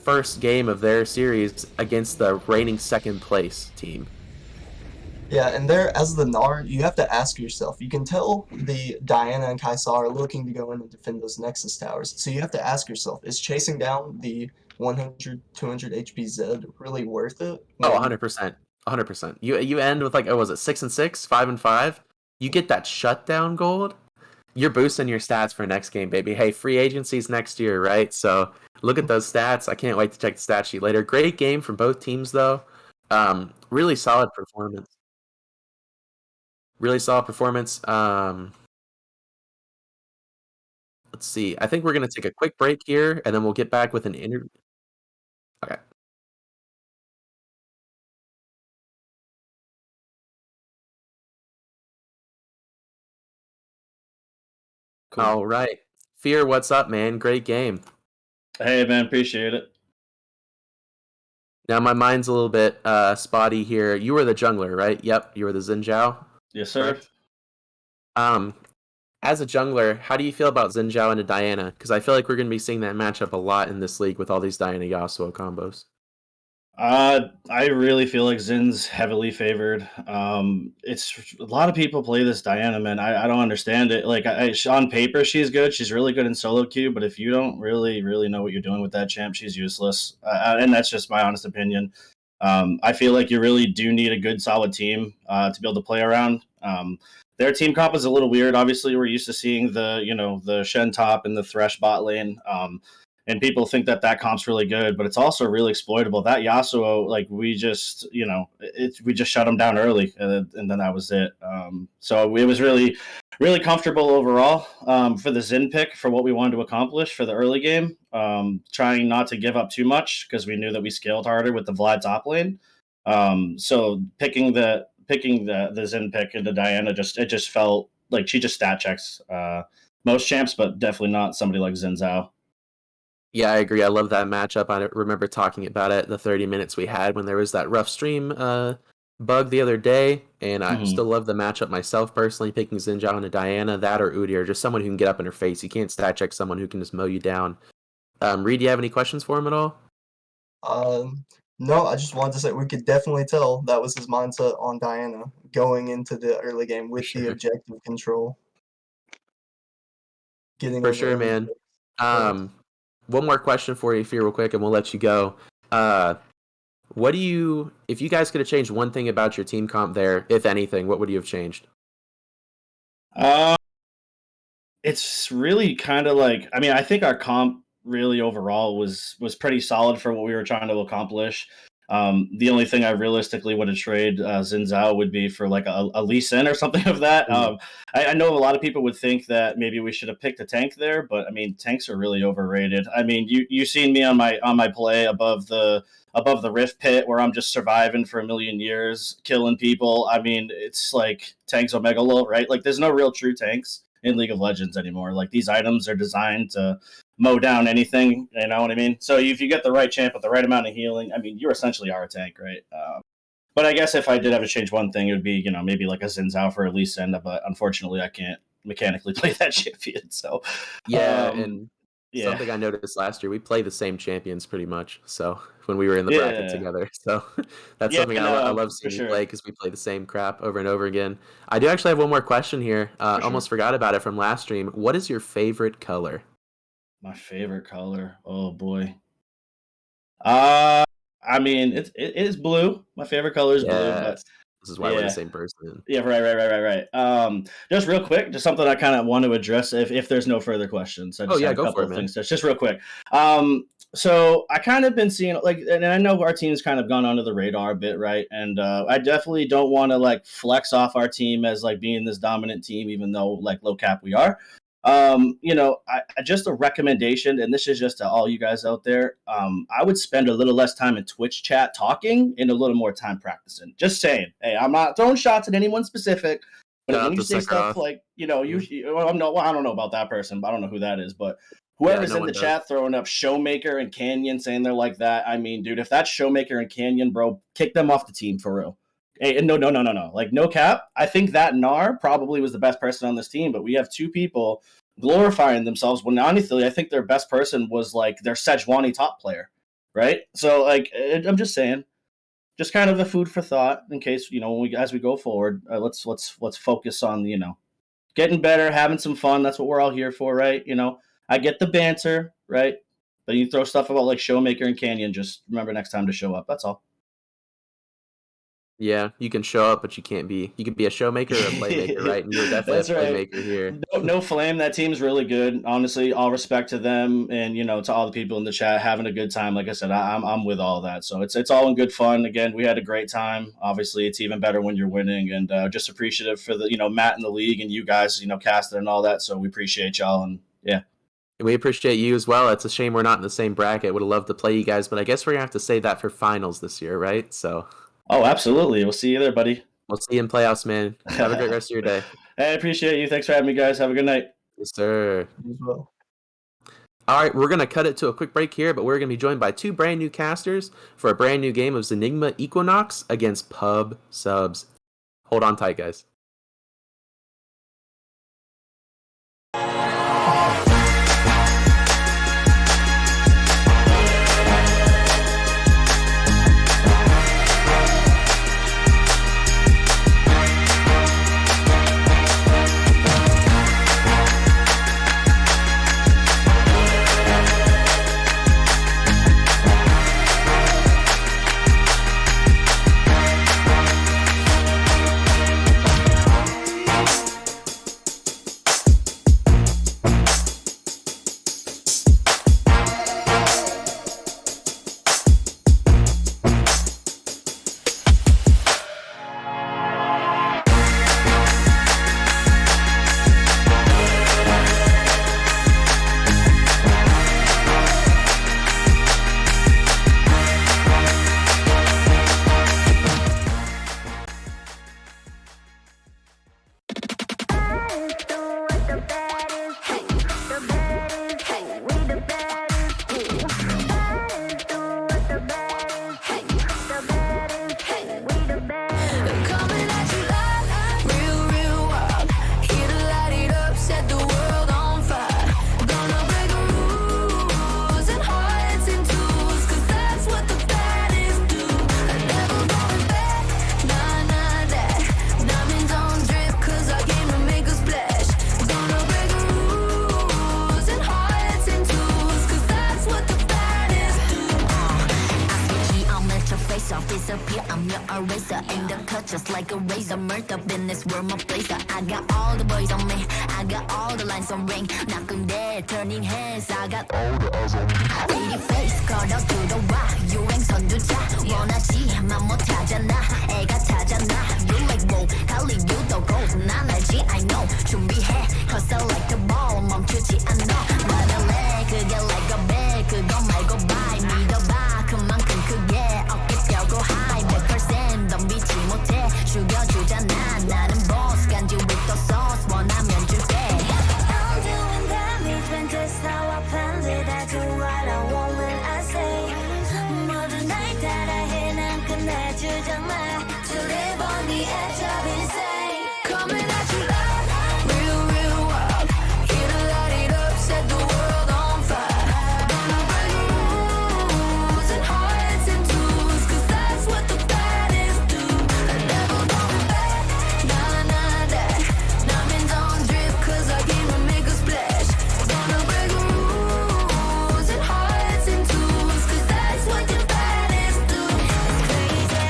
Speaker 2: first game of their series against the reigning second place team.
Speaker 3: Yeah, and there, as the Gnar, you have to ask yourself. You can tell the Diana and Kai'Sa are looking to go in and defend those Nexus towers. So you have to ask yourself, is chasing down the 100, 200 HP Zed really worth it?
Speaker 2: Oh, 100%. 100%. You end with, like, was it 6 and 6, 5 and 5? You get that shutdown gold. You're boosting your stats for next game, baby. Hey, free agency's next year, right? So Look at those stats. I can't wait to check the stat sheet later. Great game from both teams, though. Really solid performance. Really solid performance. Let's see. I think we're going to take a quick break here, and then we'll get back with an interview. Okay.
Speaker 5: Cool.
Speaker 2: All right. Fear, what's up, man? Great game.
Speaker 5: Hey, man, appreciate it.
Speaker 2: Now, my mind's a little bit spotty here. You were the jungler, right? Yep, you were the Xin Zhao.
Speaker 5: Yes, sir.
Speaker 2: Correct? As a jungler, how do you feel about Xin Zhao and Diana? Because I feel like we're going to be seeing that matchup a lot in this league with all these Diana Yasuo combos.
Speaker 5: I really feel like Zin's heavily favored. It's a lot of people play this Diana, man. I don't understand it. Like, on paper, she's good. She's really good in solo queue, but if you don't really know what you're doing with that champ, she's useless. And that's just my honest opinion. I feel like you really do need a good, solid team to be able to play around. Their team comp is a little weird. Obviously, we're used to seeing the Shen top and the Thresh bot lane. And people think that comp's really good, but it's also really exploitable. That Yasuo, like we just shut him down early, and then that was it. So it was really comfortable overall for the Xin pick for what we wanted to accomplish for the early game. Trying not to give up too much because we knew that we scaled harder with the Vlad top lane. So picking the Xin pick into Diana just felt like she just stat checks most champs, but definitely not somebody like Xin Zhao.
Speaker 2: Yeah, I agree. I love that matchup. I remember talking about it the 30 minutes we had when there was that rough stream bug the other day, and I still love the matchup myself personally, picking Xin Zhao into Diana, that or Udyr, just someone who can get up in her face. You can't stat check someone who can just mow you down. Reed, do you have any questions for him at all?
Speaker 3: No, I just wanted to say we could definitely tell that was his mindset on Diana going into the early game with the objective control. Getting
Speaker 2: For
Speaker 3: those
Speaker 2: sure,
Speaker 3: early
Speaker 2: man.
Speaker 3: picks.
Speaker 2: One more question for you, Fear, real quick, and we'll let you go. If you guys could have changed one thing about your team comp there, if anything, what would you have changed?
Speaker 5: It's really kind of like, I mean, I think our comp really overall was pretty solid for what we were trying to accomplish. The only thing I realistically would have traded Xin Zhao would be for like a Lee Sin or something of that. I know a lot of people would think that maybe we should have picked a tank there, but I mean, tanks are really overrated. I mean, you seen me on my play above the Rift Pit where I'm just surviving for a million years, killing people. I mean, it's like tanks Omega low, right? Like, there's no real true tanks in League of Legends anymore. Like, these items are designed to mow down anything, you know what I mean? So if you get the right champ with the right amount of healing, I mean, you essentially are a tank, right? But I guess if I did have to change one thing, it would be, maybe like a Xin Zhao for at least end up, but unfortunately I can't mechanically play that champion. So
Speaker 2: And
Speaker 5: yeah.
Speaker 2: something I noticed last year, we play the same champions pretty much. So when we were in the bracket together, so that's something I love seeing you play because we play the same crap over and over again. I do actually have one more question here. Almost forgot about it from last stream. What is your favorite color?
Speaker 5: My favorite color? Oh boy. I mean, it is blue. My favorite color is blue, but
Speaker 2: this is why we're the same person.
Speaker 5: Yeah, right. Just real quick, just something I kind of want to address if there's no further questions. I just have a couple of things. Just real quick. So I kind of been seeing, like, and I know our team's kind of gone under the radar a bit, right? And I definitely don't want to like flex off our team as like being this dominant team, even though like low cap we are. I just a recommendation, and this is just to all you guys out there. I would spend a little less time in Twitch chat talking and a little more time practicing. Just saying. Hey, I'm not throwing shots at anyone specific, but when you say stuff like, I don't know about that person, but I don't know who that is, but whoever's in the chat throwing up Showmaker and Canyon saying they're like that, I mean, dude, if that's Showmaker and Canyon, bro, kick them off the team for real. Hey, no. Like, no cap. I think that Gnar probably was the best person on this team, but we have two people glorifying themselves when honestly, I think their best person was like their Sejuani top player, right? So, like, I'm just saying, just kind of the food for thought in case as we go forward. Let's focus on getting better, having some fun. That's what we're all here for, right? I get the banter, right? But you throw stuff about like Showmaker and Canyon, just remember next time to show up. That's all.
Speaker 2: Yeah, you can show up, but you can't be. You can be a showmaker or a playmaker, right? And you're definitely
Speaker 5: That's
Speaker 2: a
Speaker 5: right.
Speaker 2: playmaker here.
Speaker 5: No flame. That team's really good. Honestly, all respect to them, and to all the people in the chat having a good time. Like I said, I'm with all that. So it's all in good fun. Again, we had a great time. Obviously, it's even better when you're winning, and just appreciative for the Matt in the league and you guys casted and all that. So we appreciate y'all, and yeah.
Speaker 2: We appreciate you as well. It's a shame we're not in the same bracket. Would have loved to play you guys, but I guess we're gonna have to save that for finals this year, right? So.
Speaker 5: Oh, absolutely. We'll see you there, buddy.
Speaker 2: We'll see you in playoffs, man. Have a great rest of your day.
Speaker 5: Hey, I appreciate you. Thanks for having me, guys. Have a good night.
Speaker 2: Yes, sir.
Speaker 3: As well.
Speaker 2: All right, we're going to cut it to a quick break here, but we're going to be joined by 2 brand new casters for a brand new game of Zenigma Equinox against Pub Subs. Hold on tight, guys.
Speaker 1: Just like a razor, murked up in this world, my blazer. I got all the boys on me, I got all the lines on ring. Knocking dead, turning heads, I got all the eyes on me. Pretty face, called out to the rock. 유행 선두자, 원하지만 못하잖아. 애가 타잖아. You like whoa, 할리우드 gold. 난 알지, I know. 준비해, cause I like the ball. 멈추지 않아. 말할래, 그게 like a bag. 그거 말고 bye. 믿어봐, 그만큼 크게. 어깨 펴고 high. 100% 덤비지 못해. 죽여주잖아. 나는 boss. 간지 with the sauce. 원하면 줄게. I'm doing damage when just how I planned it. I do what I want when I say. 모든 날 따라해. 난 끝내주잖아. To live on the edge of insane. Coming at you live. Real, real wild. Here to light it up. Set the world on fire. Gonna break the rules and hearts and tools. Cause that's what the baddest do. I never going back. Nah, nah, that. Diamonds on drip. Cause I came to make a splash. Gonna break the rules and hearts and tools. Cause that's what the baddest do. It's crazy.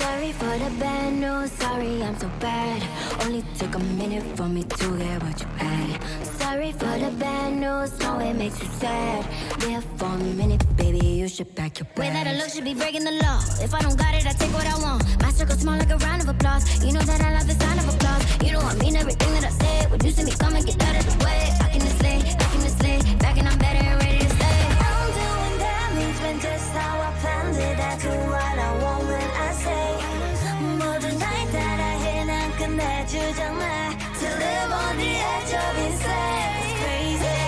Speaker 1: Sorry for the bad news. Sorry, I'm so bad. Only took a minute for me to get what you had. Sorry for the bad news. No, it makes you sad. There for a minute, baby, you should pack your bags. Way that I look should be breaking the law. If I don't got it, I take what I want. My circle small like a round of applause. You know that I love the sound of applause. You know I mean everything that I say. When you see me come and get out of the way. I can just lay, back and I'm better and ready to stay. I'm doing damage when just how I planned it. I do what I want when I say. 모든 날 따라해. 난 끝내주잖아. To live on the edge of insane. It's crazy.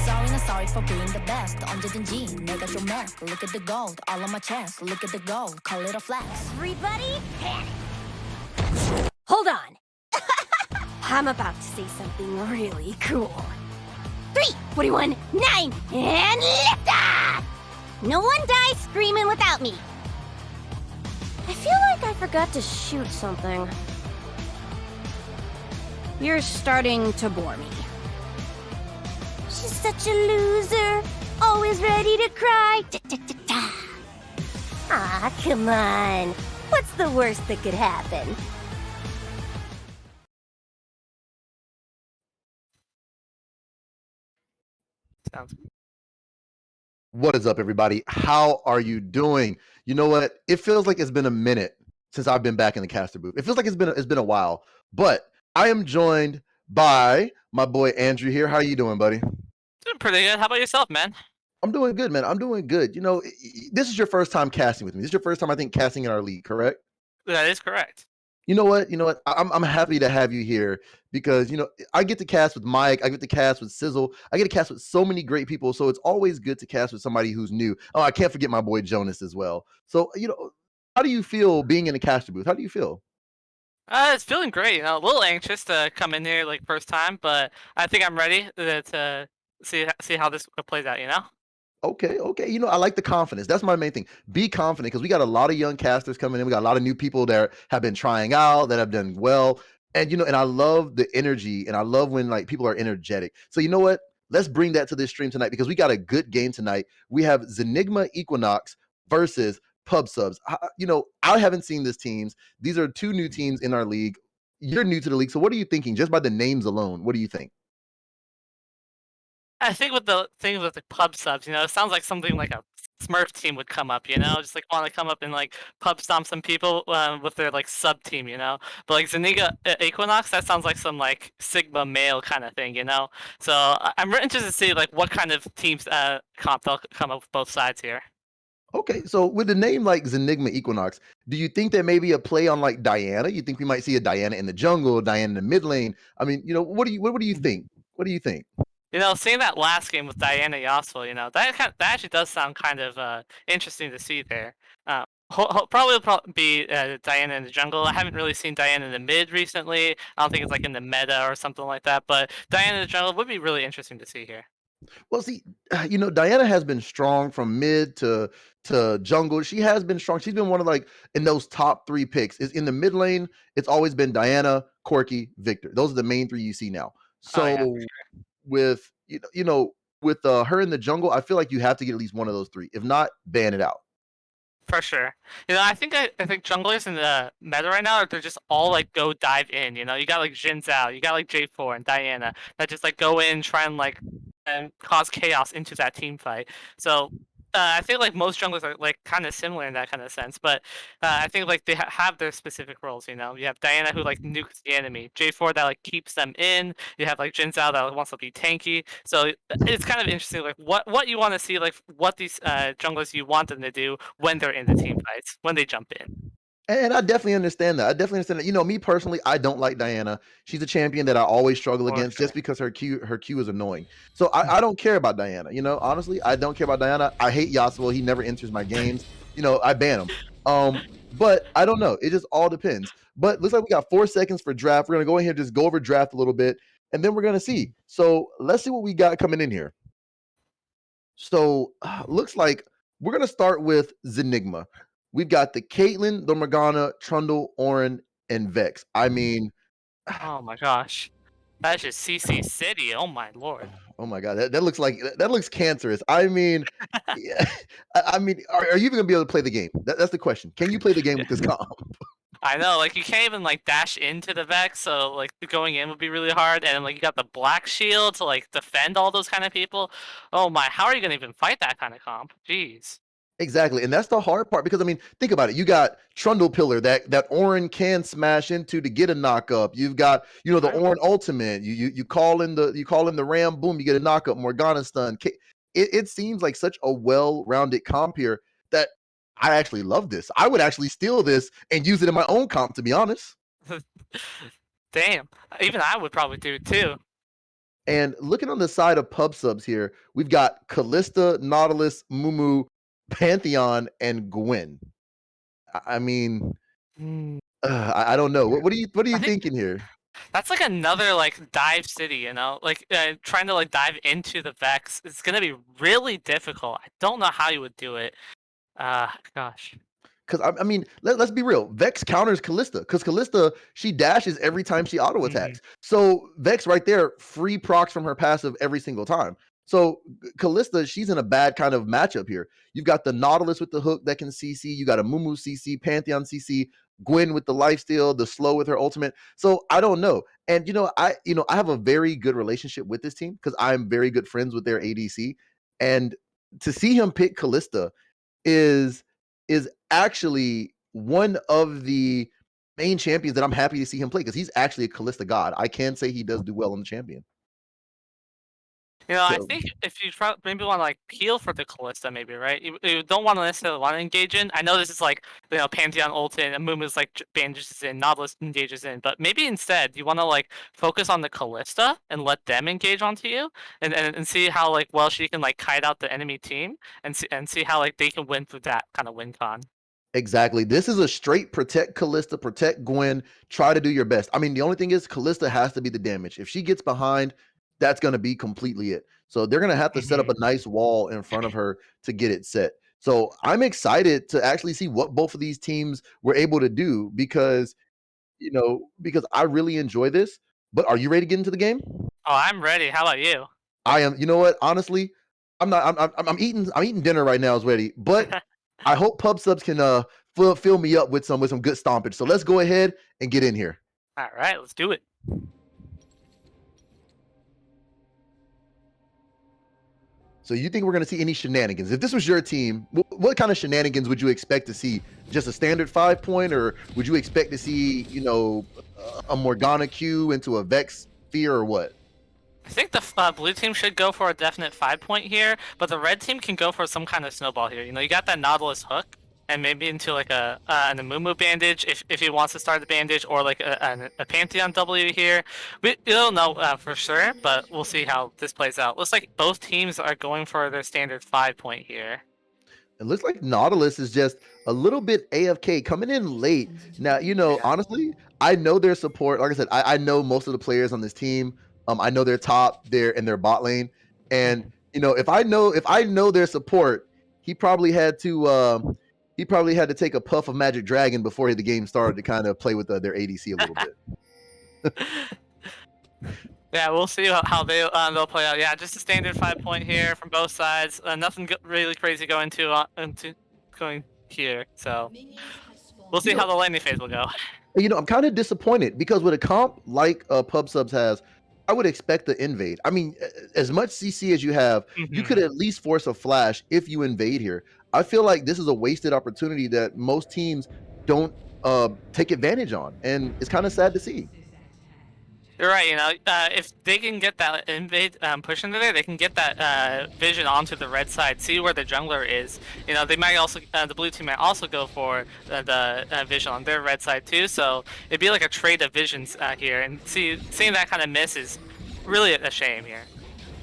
Speaker 1: Sorry, not sorry for being the best. 언제든지 내가 좀 mad. Look at the gold, all on my chest. Look at the gold, call it a flex. Everybody, panic. Hold on. I'm about to say something really cool. 3, 41, 9, and lift off! No one dies screaming without me. I feel like I forgot to shoot something. You're starting to bore me. She's such a loser, always ready to cry. Aw, come on.
Speaker 6: What's the worst that could happen?
Speaker 7: Sounds good.
Speaker 8: What is up, everybody? How are you doing? You know what? It feels like it's been a minute since I've been back in the caster booth. It feels like it's been a while, but I am joined by my boy Andrew here. How are you doing, buddy?
Speaker 7: Doing pretty good. How about yourself, man?
Speaker 8: I'm doing good, man. I'm doing good. You know, this is your first time casting with me. This is your first time, I think, casting in our league, correct?
Speaker 7: That is correct.
Speaker 8: You know what? I'm happy to have you here because I get to cast with Mike, I get to cast with Sizzle, I get to cast with so many great people. So it's always good to cast with somebody who's new. Oh, I can't forget my boy Jonas as well. So how do you feel being in the caster booth? How do you feel?
Speaker 7: It's feeling great. A little anxious to come in here like first time, but I think I'm ready to see how this plays out.
Speaker 8: Okay. I like the confidence. That's my main thing. Be confident because we got a lot of young casters coming in. We got a lot of new people that have been trying out, that have done well. And and I love the energy and I love when like people are energetic. So you know what? Let's bring that to this stream tonight because we got a good game tonight. We have Zenigma Equinox versus Pub Subs. I haven't seen these teams. These are two new teams in our league. You're new to the league. So what are you thinking just by the names alone? What do you think?
Speaker 7: I think with the thing with the pub subs, it sounds like something like a Smurf team would come up, just like want to come up and like pub stomp some people with their like sub team, But like Zeniga Equinox, that sounds like some like Sigma male kind of thing, So I'm really interested to see like what kind of teams comp they'll come up with both sides here.
Speaker 8: Okay, so with a name like Zenigma Equinox, do you think there may be a play on like Diana? You think we might see a Diana in the jungle, Diana in the mid lane? I mean, what do you think? What do you think?
Speaker 7: Seeing that last game with Diana Yasuo, that actually does sound kind of interesting to see there. Probably will be Diana in the jungle. I haven't really seen Diana in the mid recently. I don't think it's like in the meta or something like that. But Diana in the jungle would be really interesting to see here.
Speaker 8: Well, see, Diana has been strong from mid to jungle. She has been strong. She's been one of like in those top 3 picks. Is in the mid lane. It's always been Diana, Corki, Victor. Those are the main 3 you see now. So
Speaker 7: oh, yeah, for sure.
Speaker 8: with with her in the jungle, I feel like you have to get at least one of those 3. If not, ban it out.
Speaker 7: For sure. I think junglers in the meta right now, they're just all like go dive in. You got like Jin Zhao, you got like J4 and Diana that just like go in, try and like and cause chaos into that team fight. So I think like most junglers are like kind of similar in that kind of sense, but I think like they have their specific roles. You have Diana who like nukes the enemy, J4 that like keeps them in. You have like Jin Zhao that wants to be tanky. So it's kind of interesting, like what you want to see, like what these junglers you want them to do when they're in the team fights, when they jump in.
Speaker 8: And I definitely understand that. I definitely understand that. Me personally, I don't like Diana. She's a champion that I always struggle against just because her Q is annoying. So I don't care about Diana. Honestly, I don't care about Diana. I hate Yasuo. He never enters my games. I ban him. But I don't know. It just all depends. But looks like we got 4 seconds for draft. We're gonna go in here, just go over draft a little bit, and then we're gonna see. So let's see what we got coming in here. So looks like we're gonna start with Zenigma. We've got the Caitlyn, the Morgana, Trundle, Orin, and Vex. I mean,
Speaker 7: oh my gosh, that's just CC City. Oh my lord.
Speaker 8: Oh my god, that looks cancerous. I mean, yeah, I mean, are you even gonna be able to play the game? That's the question. Can you play the game with this comp?
Speaker 7: I know, like you can't even like dash into the Vex, so like going in would be really hard. And like you got the black shield to like defend all those kind of people. Oh my, how are you gonna even fight that kind of comp? Jeez.
Speaker 8: Exactly, and that's the hard part because I mean, think about it. You got Trundle Pillar that Orin can smash into to get a knock up. You've got the Orin ultimate. You call in the Ram, boom, you get a knock up. Morgana stun. It seems like such a well-rounded comp here that I actually love this. I would actually steal this and use it in my own comp, to be honest.
Speaker 7: Damn, even I would probably do it too.
Speaker 8: And looking on the side of pub subs here, we've got Kalista, Nautilus, Mumu, Pantheon, and Gwen. I mean, I don't know. What are you thinking here?
Speaker 7: That's like another like dive city, like trying to like dive into the Vex. It's gonna be really difficult. I don't know how you would do it. Gosh.
Speaker 8: Because I mean, let's be real. Vex counters Kalista because Kalista, she dashes every time she auto attacks. So Vex right there, free procs from her passive every single time. So Kalista, she's in a bad kind of matchup here. You've got the Nautilus with the hook that can CC. You got a Mumu CC, Pantheon CC, Gwen with the lifesteal, the slow with her ultimate. So I don't know. And I have a very good relationship with this team because I'm very good friends with their ADC. And to see him pick Kalista is actually one of the main champions that I'm happy to see him play because he's actually a Kalista god. I can say he does do well on the champion.
Speaker 7: I think if you maybe want to like peel for the Kalista, maybe, right? You don't want to necessarily want to engage in. I know this is like Pantheon ult in, and Mumu's like bandages in, Nautilus engages in, but maybe instead you want to like focus on the Kalista and let them engage onto you, and see how like well she can like kite out the enemy team, and see how like they can win through that kind of win con.
Speaker 8: Exactly. This is a straight protect Kalista, protect Gwen, try to do your best. I mean, the only thing is Kalista has to be the damage. If she gets behind, that's going to be completely it. So they're going to have to set up a nice wall in front of her to get it set. So I'm excited to actually see what both of these teams were able to do because I really enjoy this. But are you ready to get into the game?
Speaker 7: Oh, I'm ready. How about you?
Speaker 8: I am. You know what? Honestly, I'm not. I'm eating dinner right now. Is ready, but I hope Pub Subs can fill me up with some good stompage. So let's go ahead and get in here.
Speaker 7: All right, let's do it.
Speaker 8: So you think we're going to see any shenanigans? If this was your team, what kind of shenanigans would you expect to see? Just a standard 5-point, or would you expect to see, a Morgana Q into a Vex Fear, or what?
Speaker 7: I think the blue team should go for a definite 5-point here, but the red team can go for some kind of snowball here. You got that Nautilus hook, and maybe into like an Amumu bandage if he wants to start the bandage, or like a Pantheon W here. We don't know for sure, but we'll see how this plays out. Looks like both teams are going for their standard 5-point here.
Speaker 8: It looks like Nautilus is just a little bit AFK coming in late. Now, honestly, I know their support. Like I said, I know most of the players on this team. I know their top, in their bot lane. And, if I know their support, he probably had to take a puff of Magic Dragon before the game started to kind of play with their ADC a little bit.
Speaker 7: Yeah, we'll see how they'll play out. Yeah, just a standard 5-point here from both sides. Nothing really crazy going here. So we'll see how the laning phase will go.
Speaker 8: I'm kind of disappointed because with a comp like Pub Subs has, I would expect the invade. I mean, as much CC as you have, you could at least force a flash if you invade here. I feel like this is a wasted opportunity that most teams don't take advantage on, and it's kind of sad to see.
Speaker 7: You're right. If they can get that invade push into there, they can get that vision onto the red side, see where the jungler is. They might also the blue team might also go for the vision on their red side too. So it'd be like a trade of visions here, and seeing that kind of miss is really a shame here.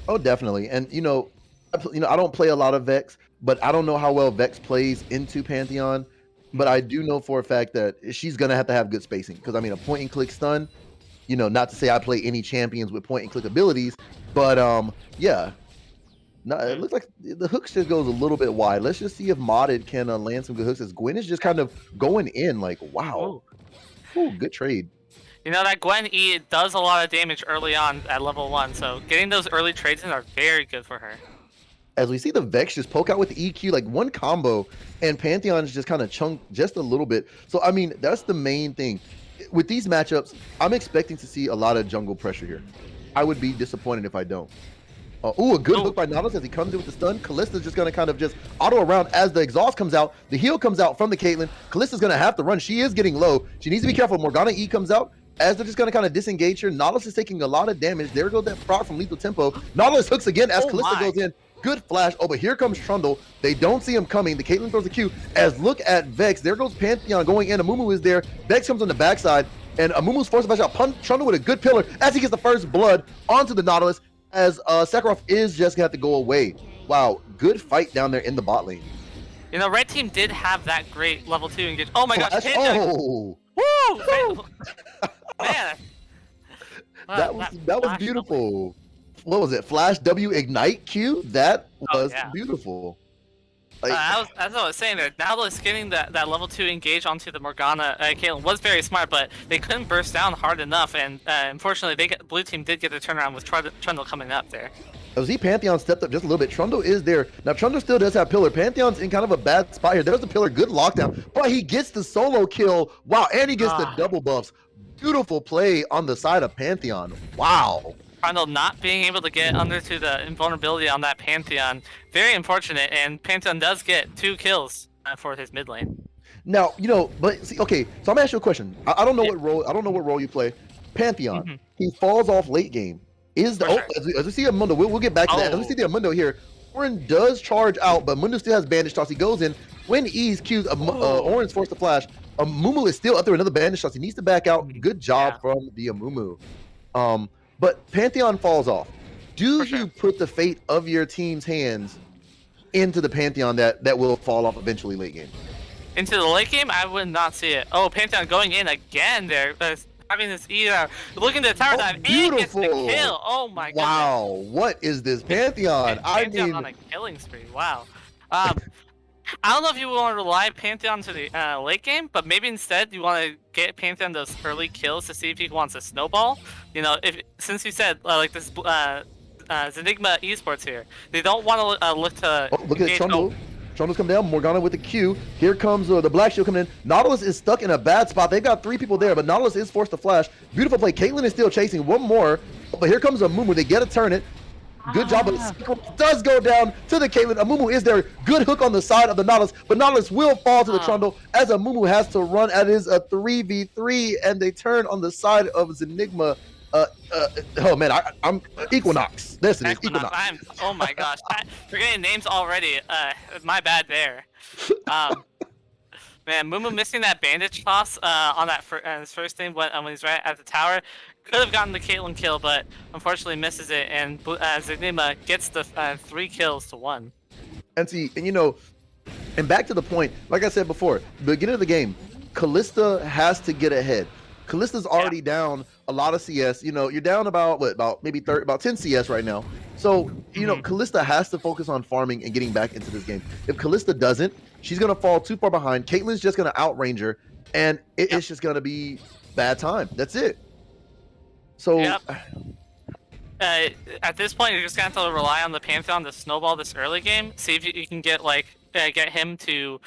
Speaker 8: Oh, definitely. And I don't play a lot of Vex, but I don't know how well Vex plays into Pantheon. But I do know for a fact that she's gonna have to have good spacing because a point and click stun. Not to say I play any champions with point and click abilities, but yeah. No, it looks like the hooks just goes a little bit wide. Let's just see if Modded can land some good hooks. As Gwen is just kind of going in, like, wow. Ooh, good trade.
Speaker 7: That Gwen E does a lot of damage early on at level 1, so getting those early trades in are very good for her.
Speaker 8: As we see the Vex just poke out with the EQ, like one combo, and Pantheon is just kind of chunked just a little bit. So, that's the main thing. With these matchups, I'm expecting to see a lot of jungle pressure here. I would be disappointed if I don't. A good hook by Nautilus as he comes in with the stun. Kalista's just going to kind of just auto around as the exhaust comes out. The heal comes out from the Caitlyn. Kalista's going to have to run. She is getting low. She needs to be careful. Morgana E comes out as they're just going to kind of disengage her. Nautilus is taking a lot of damage. There goes that proc from Lethal Tempo. Nautilus hooks again as Kalista goes in. Good flash. Oh, but here comes Trundle. They don't see him coming. The Caitlyn throws a Q. As look at Vex. There goes Pantheon going in. Amumu is there. Vex comes on the backside. And Amumu's forced to flash out. Trundle with a good pillar as he gets the first blood onto the Nautilus. As Sakharov is just going to have to go away. Wow. Good fight down there in the bot lane.
Speaker 7: Red team did have that great level 2 engage. Oh my gosh.
Speaker 8: Oh.
Speaker 7: Woo! Man.
Speaker 8: That was beautiful. What was it? Flash W Ignite Q? That was beautiful.
Speaker 7: As I was saying there, Nautilus getting that level 2 engage onto the Morgana Caitlyn was very smart, but they couldn't burst down hard enough, and unfortunately, blue team did get the turnaround with Trundle coming up there.
Speaker 8: OZ Pantheon stepped up just a little bit. Trundle is there. Now, Trundle still does have Pillar. Pantheon's in kind of a bad spot here. There's the Pillar. Good lockdown. But he gets the solo kill. Wow. And he gets the double buffs. Beautiful play on the side of Pantheon. Wow.
Speaker 7: Trundle not being able to get under to the invulnerability on that Pantheon. Very unfortunate. And Pantheon does get 2 kills for his mid lane.
Speaker 8: Now, but see, okay. So I'm going to ask you a question. I don't know what role. I don't know what role you play. Pantheon. He falls off late game. Is the as we see Amundo, we'll get back to that. As we see the Amundo here, Orin does charge out, but Amundo still has bandage toss. He goes in when E's cues. Orin's forced to flash. Amumu is still up there. Another bandage toss. He needs to back out. Good job from the Amumu. But Pantheon falls off. Do you put the fate of your team's hands into the Pantheon that will fall off eventually late game?
Speaker 7: Into the late game, I would not see it. Oh, Pantheon going in again there. Having this looking to the tower dive and gets the kill. Oh my god!
Speaker 8: Wow, what is this Pantheon?
Speaker 7: Pantheon on a killing spree. Wow. I don't know if you want to rely Pantheon to the late game, but maybe instead you want to get Pantheon those early kills to see if he wants to snowball. Since you said like this Zenigma eSports here, they don't want to look to.
Speaker 8: Look at Trundle. Trundle's come down. Morgana with the Q. Here comes the Black Shield coming in. Nautilus is stuck in a bad spot. They've got 3 people there, but Nautilus is forced to flash. Beautiful play. Caitlyn is still chasing. One more. But here comes Amumu. They get a turn it. Good job, but it does go down to the Caitlyn. Amumu is there. Good hook on the side of the Nautilus, but Nautilus will fall to the Trundle as Amumu has to run. It is a 3v3, and they turn on the side of Zenigma. Oh man, I'm Equinox. This is Equinox.
Speaker 7: Oh my gosh, forgetting names already. My bad there. Man, Mumu missing that bandage toss on that his first thing when he's right at the tower. Could have gotten the Caitlyn kill, but unfortunately misses it, and Zenigma gets the 3 kills to 1.
Speaker 8: And see, and back to the point, like I said before, beginning of the game, Kalista has to get ahead. Kalista's already down a lot of CS. You're down about maybe 10 CS right now. So, Kalista has to focus on farming and getting back into this game. If Kalista doesn't, she's going to fall too far behind. Caitlyn's just going to outrange her, and it's just going to be bad time. That's it. So,
Speaker 7: at this point, you're just going to have to rely on the Pantheon to snowball this early game. See if you can get him to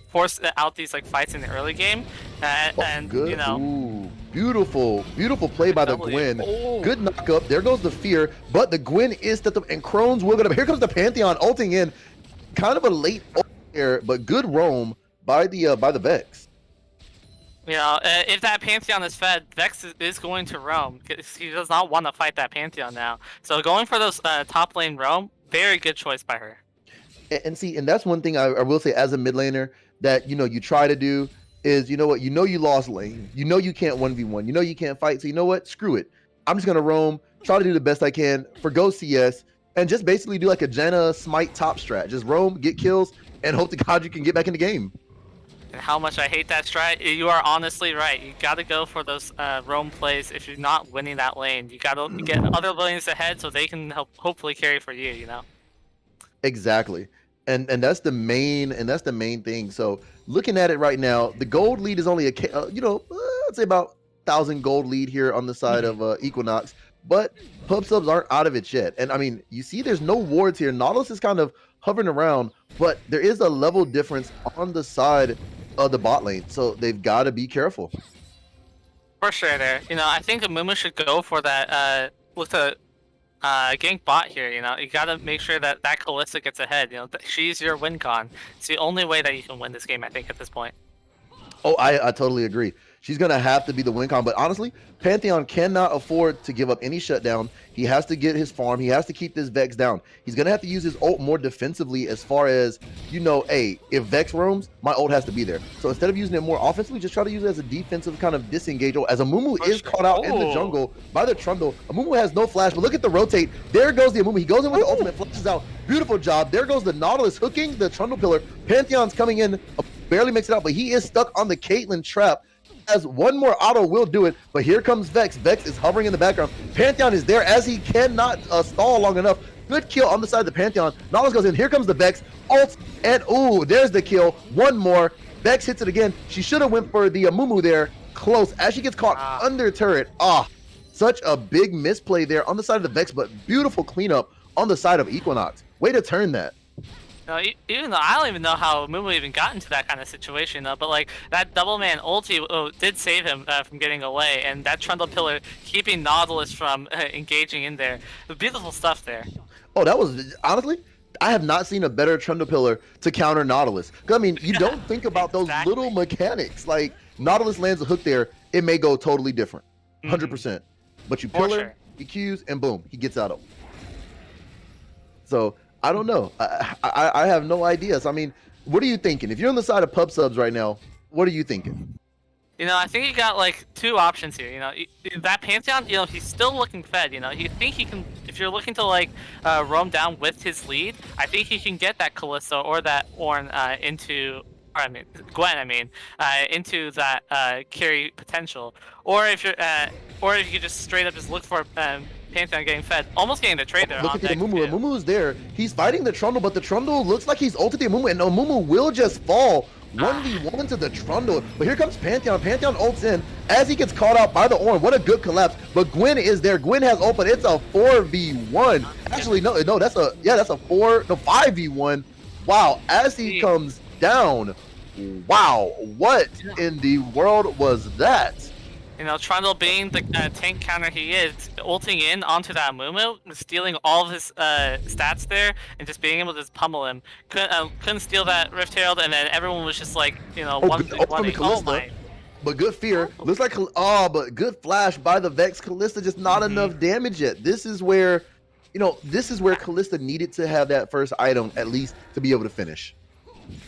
Speaker 7: force out these fights in the early game, and
Speaker 8: good. Ooh, beautiful play by the Gwen. Good knock up. There goes the fear, but the Gwen is stepped up, and Crohn's will go up. Here comes the Pantheon ulting in, kind of a late ult there, but good roam by the Vex.
Speaker 7: If that Pantheon is fed, Vex is going to roam. He does not want to fight that Pantheon now. So going for those top lane roam, very good choice by her.
Speaker 8: And see, and that's one thing I will say as a mid laner that you try to do is you lost lane. You can't 1v1. You can't fight. So you know what? Screw it. I'm just gonna roam, try to do the best I can, forgo CS, and just basically do like a Janna smite top strat. Just roam, get kills, and hope to God you can get back in the game.
Speaker 7: And how much I hate that strat. You are honestly right. You got to go for those roam plays if you're not winning that lane. You got to get other lanes ahead so they can hopefully carry for you.
Speaker 8: Exactly. And that's the main thing. So looking at it right now, the gold lead is only I'd say about 1,000 gold lead here on the side of Equinox, but pub subs aren't out of it yet. And I mean, you see, there's no wards here. Nautilus is kind of hovering around, but there is a level difference on the side of the bot lane, so they've got to be careful.
Speaker 7: For sure, there. I think Amumu should go for that. With a gank bot here, you gotta make sure that Kalista gets ahead. She's your win con. It's the only way that you can win this game, I think, at this point.
Speaker 8: Oh, I totally agree. She's gonna have to be the win con, but honestly, Pantheon cannot afford to give up any shutdown. He has to get his farm. He has to keep this Vex down. He's gonna have to use his ult more defensively, as far as hey, if Vex roams, my ult has to be there. So instead of using it more offensively, just try to use it as a defensive kind of disengage. As Amumu is caught out in the jungle by the Trundle. Amumu has no flash, but look at the rotate. There goes the Amumu. He goes in with the ultimate, flashes out. Beautiful job. There goes the Nautilus hooking the Trundle pillar. Pantheon's coming in, barely makes it out, but he is stuck on the Caitlyn trap. As one more auto will do it, but here comes Vex. Vex is hovering in the background. Pantheon is there as he cannot stall long enough. Good kill on the side of the Pantheon. Nautilus goes in. Here comes the Vex. Ult, and there's the kill. One more. Vex hits it again. She should have went for the Amumu there. Close. As she gets caught under turret. Such a big misplay there on the side of the Vex, but beautiful cleanup on the side of Equinox. Way to turn that.
Speaker 7: No, even though I don't even know how Mumu even got into that kind of situation, though. But like that double man ulti did save him from getting away, and that Trundle pillar keeping Nautilus from engaging in there. Beautiful stuff there.
Speaker 8: Oh, that was honestly, I have not seen a better Trundle pillar to counter Nautilus. I mean, you don't think about those little mechanics. Like Nautilus lands a hook there, it may go totally different, 100%. But you pillar, he Qs, and boom, he gets out of. So I don't know. I have no idea. So I mean, what are you thinking? If you're on the side of pub subs right now, what are you thinking?
Speaker 7: You know, I think you got like two options here. You know, that Pantheon, you know, he's still looking fed. You know, you think he can, if you're looking to like roam down with his lead, I think he can get that Callisto or that Ornn into, or I mean Gwen, into that carry potential. Or if you're, or if you just straight up just look for Pantheon getting fed, almost getting the trade there.
Speaker 8: Look at the Amumu. Amumu's there. He's fighting the Trundle, but the Trundle looks like he's ulted the Amumu, and Amumu will just fall. 1v1 to the Trundle, but here comes Pantheon. Pantheon ults in as he gets caught out by the Ornn. What a good collapse, but Gwen is there. Gwen has ult, but it's a 4v1. Actually, no, that's a 5v1. Wow, as he comes down. Wow, what in the world was that?
Speaker 7: You know, Trundle being the tank counter he is, ulting in onto that Mumu, stealing all of his stats there, and just being able to just pummel him. Couldn't steal that Rift Herald, and then everyone was just like, you know, oh my.
Speaker 8: But good fear. Looks like, but good flash by the Vex. Kalista just not enough damage yet. This is where, you know, Kalista needed to have that first item, at least, to be able to finish.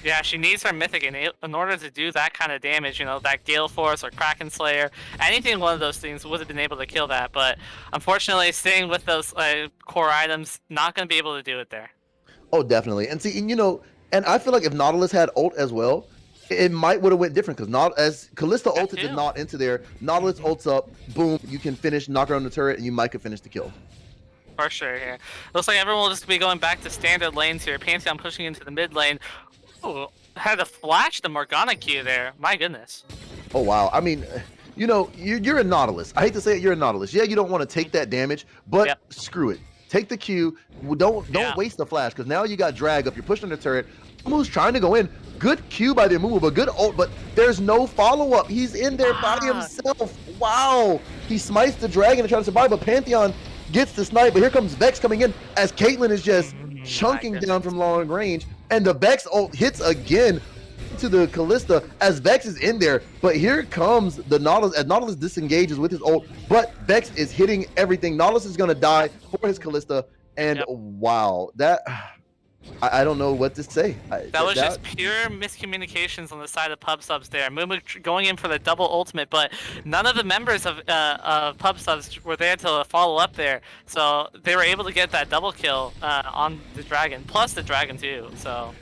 Speaker 7: Yeah, she needs her Mythic in order to do that kind of damage, you know, that Gale Force or Kraken Slayer. Anything one of those things would have been able to kill that, but unfortunately, staying with those core items, not going to be able to do it there.
Speaker 8: Oh, definitely. And see, and, you know, and I feel like if Nautilus had ult as well, it might would have went different, because not as Kalista ulted did not into there. Nautilus ults up, boom, you can finish, knock her on the turret, and you might could finish the kill.
Speaker 7: For sure here. Looks like everyone will just be going back to standard lanes here. Pantheon pushing into the mid lane. Oh, had to flash the Morgana Q there. My goodness.
Speaker 8: Oh, wow. I mean, you know, you're a Nautilus. I hate to say it, you're a Nautilus. Yeah, you don't want to take that damage, but screw it. Take the Q. Don't waste the flash, because now you got drag up. You're pushing the turret. Amu's trying to go in. Good Q by the Amumu, but good ult, but there's no follow-up. He's in there by himself. Wow. He smites the dragon and tries to survive, but Pantheon gets the snipe, but here comes Vex coming in as Caitlyn is just chunking down from long range, and the Vex ult hits again to the Kalista as Vex is in there, but here comes the Nautilus as Nautilus disengages with his ult, but Vex is hitting everything. Nautilus is going to die for his Kalista, and wow, that I don't know what to say.
Speaker 7: That was just pure miscommunications on the side of Pub Subs there. Mumu going in for the double ultimate, but none of the members of Pub Subs were there to follow up there. So they were able to get that double kill on the Dragon, plus the Dragon too. So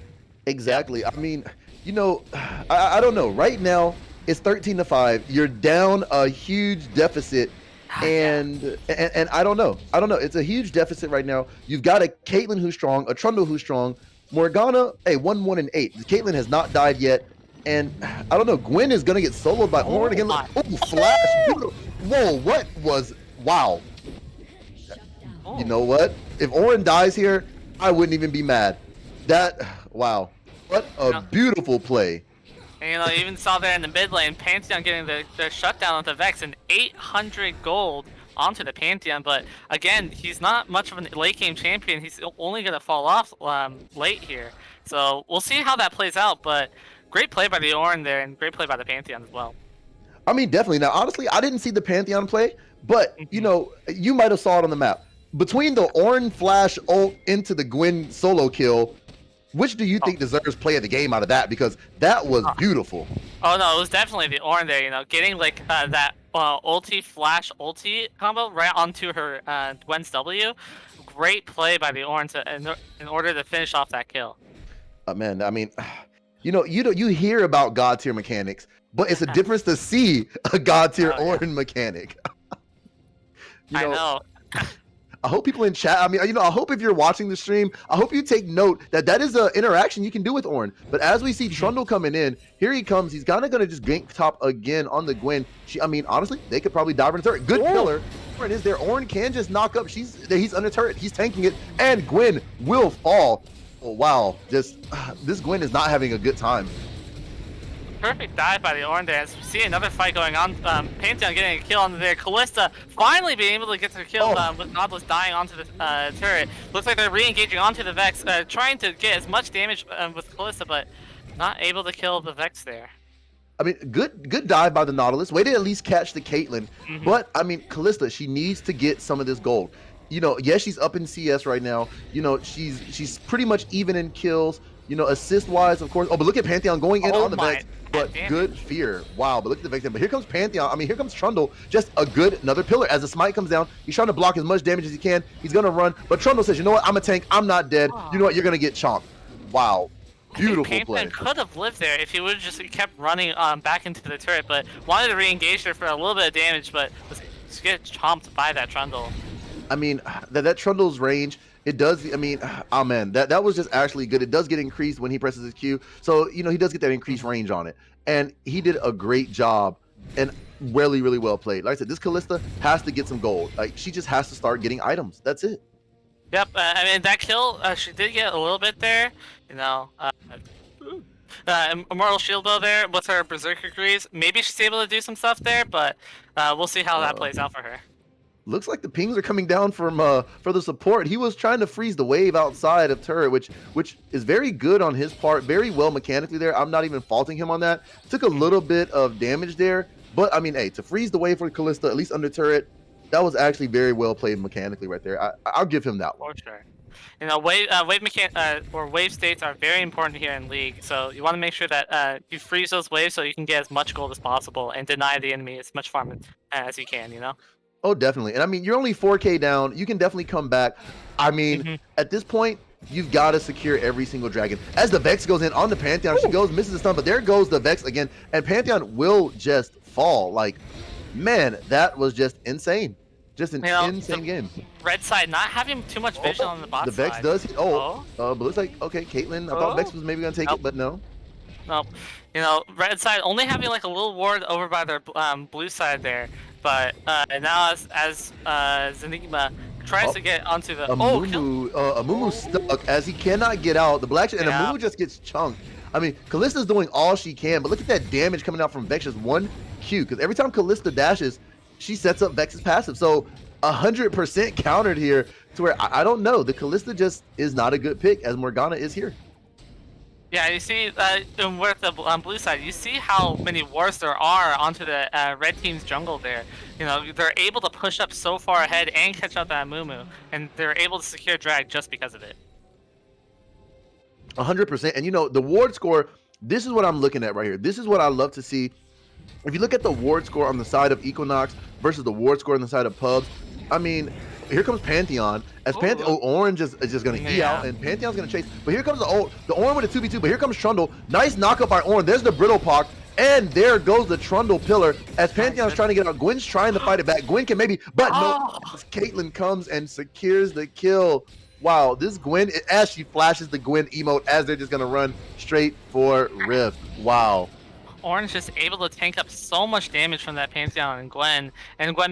Speaker 8: exactly. I mean, you know, I don't know. Right now, it's 13-5. You're down a huge deficit. And I don't know. It's a huge deficit right now. You've got a Caitlyn who's strong, a Trundle who's strong, Morgana, 1-1-8. Caitlyn has not died yet, and I don't know. Gwen is gonna get soloed by Ornn again. Oh, flash! Whoa, what was? Wow. You know what? If Ornn dies here, I wouldn't even be mad. Wow, what a beautiful play.
Speaker 7: And, you know, you even saw there in the mid lane, Pantheon getting the shutdown on the Vex and 800 gold onto the Pantheon. But again, he's not much of a late game champion. He's only going to fall off late here. So we'll see how that plays out. But great play by the Ornn there, and great play by the Pantheon as well.
Speaker 8: I mean, definitely. Now, honestly, I didn't see the Pantheon play, but you know, you might have saw it on the map. Between the Ornn flash ult into the Gwen solo kill, which do you think deserves play of the game out of that? Because that was beautiful. Oh, no,
Speaker 7: it was definitely the Ornn there, you know, getting like that ulti flash ulti combo right onto her Gwen's W. Great play by the Ornn in order to finish off that kill.
Speaker 8: Man, I mean, you know, you hear about God tier mechanics, but it's a difference to see a God tier Ornn mechanic.
Speaker 7: I know.
Speaker 8: I hope people in chat, I mean, you know, I hope if you're watching the stream, I hope you take note that is an interaction you can do with Ornn. But as we see Trundle coming in, here he comes. He's kind of going to just gank top again on the Gwen. I mean, honestly, they could probably dive into her. Good killer. Orin is there. Orin can just knock up. He's under turret. He's tanking it, and Gwen will fall. Oh, wow. Just this Gwen is not having a good time.
Speaker 7: Perfect dive by the Orin there. As we see another fight going on. Pantheon getting a kill on there. Kalista finally being able to get their kill with Nautilus dying onto the turret. Looks like they're re-engaging onto the Vex, trying to get as much damage with Kalista, but not able to kill the Vex there.
Speaker 8: I mean, good dive by the Nautilus. Way to at least catch the Caitlyn. But, I mean, Kalista, she needs to get some of this gold. You know, yes, she's up in CS right now. You know, she's pretty much even in kills. You know, assist-wise, of course. Oh, but look at Pantheon going in on the Vex. But good fear. Wow, but look at the Vex. But here comes Pantheon. I mean, here comes Trundle. Just another pillar. As the smite comes down, he's trying to block as much damage as he can. He's going to run. But Trundle says, you know what? I'm a tank. I'm not dead. You know what? You're going to get chomped. Wow. Beautiful play.
Speaker 7: Pantheon could have lived there if he would have just kept running back into the turret, but wanted to re-engage there for a little bit of damage, but was just get chomped by that Trundle.
Speaker 8: I mean, that Trundle's range, it does, I mean, oh man, that was just actually good. It does get increased when he presses his Q. So, you know, he does get that increased range on it. And he did a great job and really, really well played. Like I said, this Kalista has to get some gold. Like, she just has to start getting items. That's it.
Speaker 7: Yep, I mean, that kill, she did get a little bit there, you know. Immortal Shield though there with her Berserker Greaves. Maybe she's able to do some stuff there, but we'll see how that plays out for her.
Speaker 8: Looks like the pings are coming down from for the support. He was trying to freeze the wave outside of turret, which is very good on his part, very well mechanically there. I'm not even faulting him on that. Took a little bit of damage there, but I mean, hey, to freeze the wave for Kalista, at least under turret, that was actually very well played mechanically right there. I'll give him that one.
Speaker 7: For sure. You know, wave states are very important here in League, so you want to make sure that you freeze those waves so you can get as much gold as possible and deny the enemy as much farm as you can, you know?
Speaker 8: Oh, definitely. And I mean, you're only 4K down. You can definitely come back. I mean, at this point, you've got to secure every single dragon. As the Vex goes in on the Pantheon, she goes, misses the stun, but there goes the Vex again, and Pantheon will just fall. Like, man, that was just insane. Just an insane game.
Speaker 7: Red side not having too much vision on the bot side.
Speaker 8: The Vex does hit. But looks like, okay, Caitlyn, I thought Vex was maybe going to take it, but no.
Speaker 7: Nope. You know, red side only having like a little ward over by their blue side there. But now as Zenigma tries to get onto the
Speaker 8: Amumu stuck as he cannot get out. The black and Amumu just gets chunked. I mean, Kalista's doing all she can, but look at that damage coming out from Vex's 1Q, because every time Kalista dashes, she sets up Vex's passive. So 100% countered here to where I don't know. The Kalista just is not a good pick as Morgana is here.
Speaker 7: Yeah, you see, with the blue side, you see how many wards there are onto the red team's jungle there. You know, they're able to push up so far ahead and catch up that Mumu, and they're able to secure drag just because of it.
Speaker 8: 100%. And you know, the ward score, this is what I'm looking at right here. This is what I love to see. If you look at the ward score on the side of Equinox versus the ward score on the side of Pubs, I mean, here comes Pantheon. As Orange is just going to E out, and Pantheon's going to chase. But here comes the Orange with a 2v2, but here comes Trundle. Nice knockup by Orange. There's the Brittle Pock, and there goes the Trundle pillar. As Pantheon's trying to get out, Gwen's trying to fight it back. Gwen can maybe, but no. Caitlyn comes and secures the kill. Wow, this Gwen, as she flashes the Gwen emote, as they're just going to run straight for Rift. Wow.
Speaker 7: Orange just able to tank up so much damage from that Pantheon and Gwen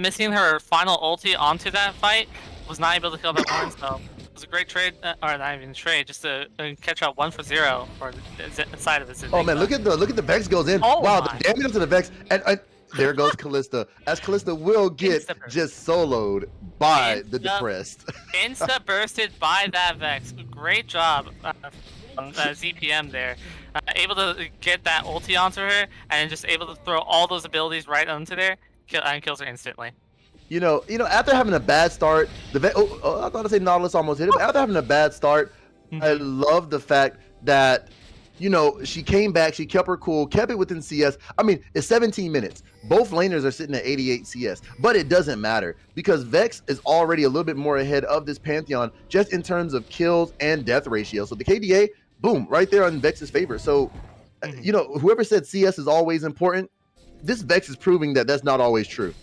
Speaker 7: missing her final ulti onto that fight was not able to kill that Orange, so it was a great trade, or not even trade, just to catch out 1 for 0 for the side of it.
Speaker 8: Oh man, look at the Vex goes in. Wow, the damage to the Vex, and there goes Kalista, as Kalista will get just soloed by the depressed.
Speaker 7: Insta bursted by that Vex. Great job from ZPM there. Able to get that ulti onto her and just able to throw all those abilities right onto there and kills her instantly.
Speaker 8: You know, after having a bad start, I thought I'd say Nautilus almost hit it, but after having a bad start, I love the fact that, you know, she came back, she kept her cool, kept it within CS. I mean, it's 17 minutes. Both laners are sitting at 88 CS, but it doesn't matter because Vex is already a little bit more ahead of this Pantheon just in terms of kills and death ratio. So the KDA, boom, right there on Vex's favor. So, you know, whoever said CS is always important, this Vex is proving that that's not always true.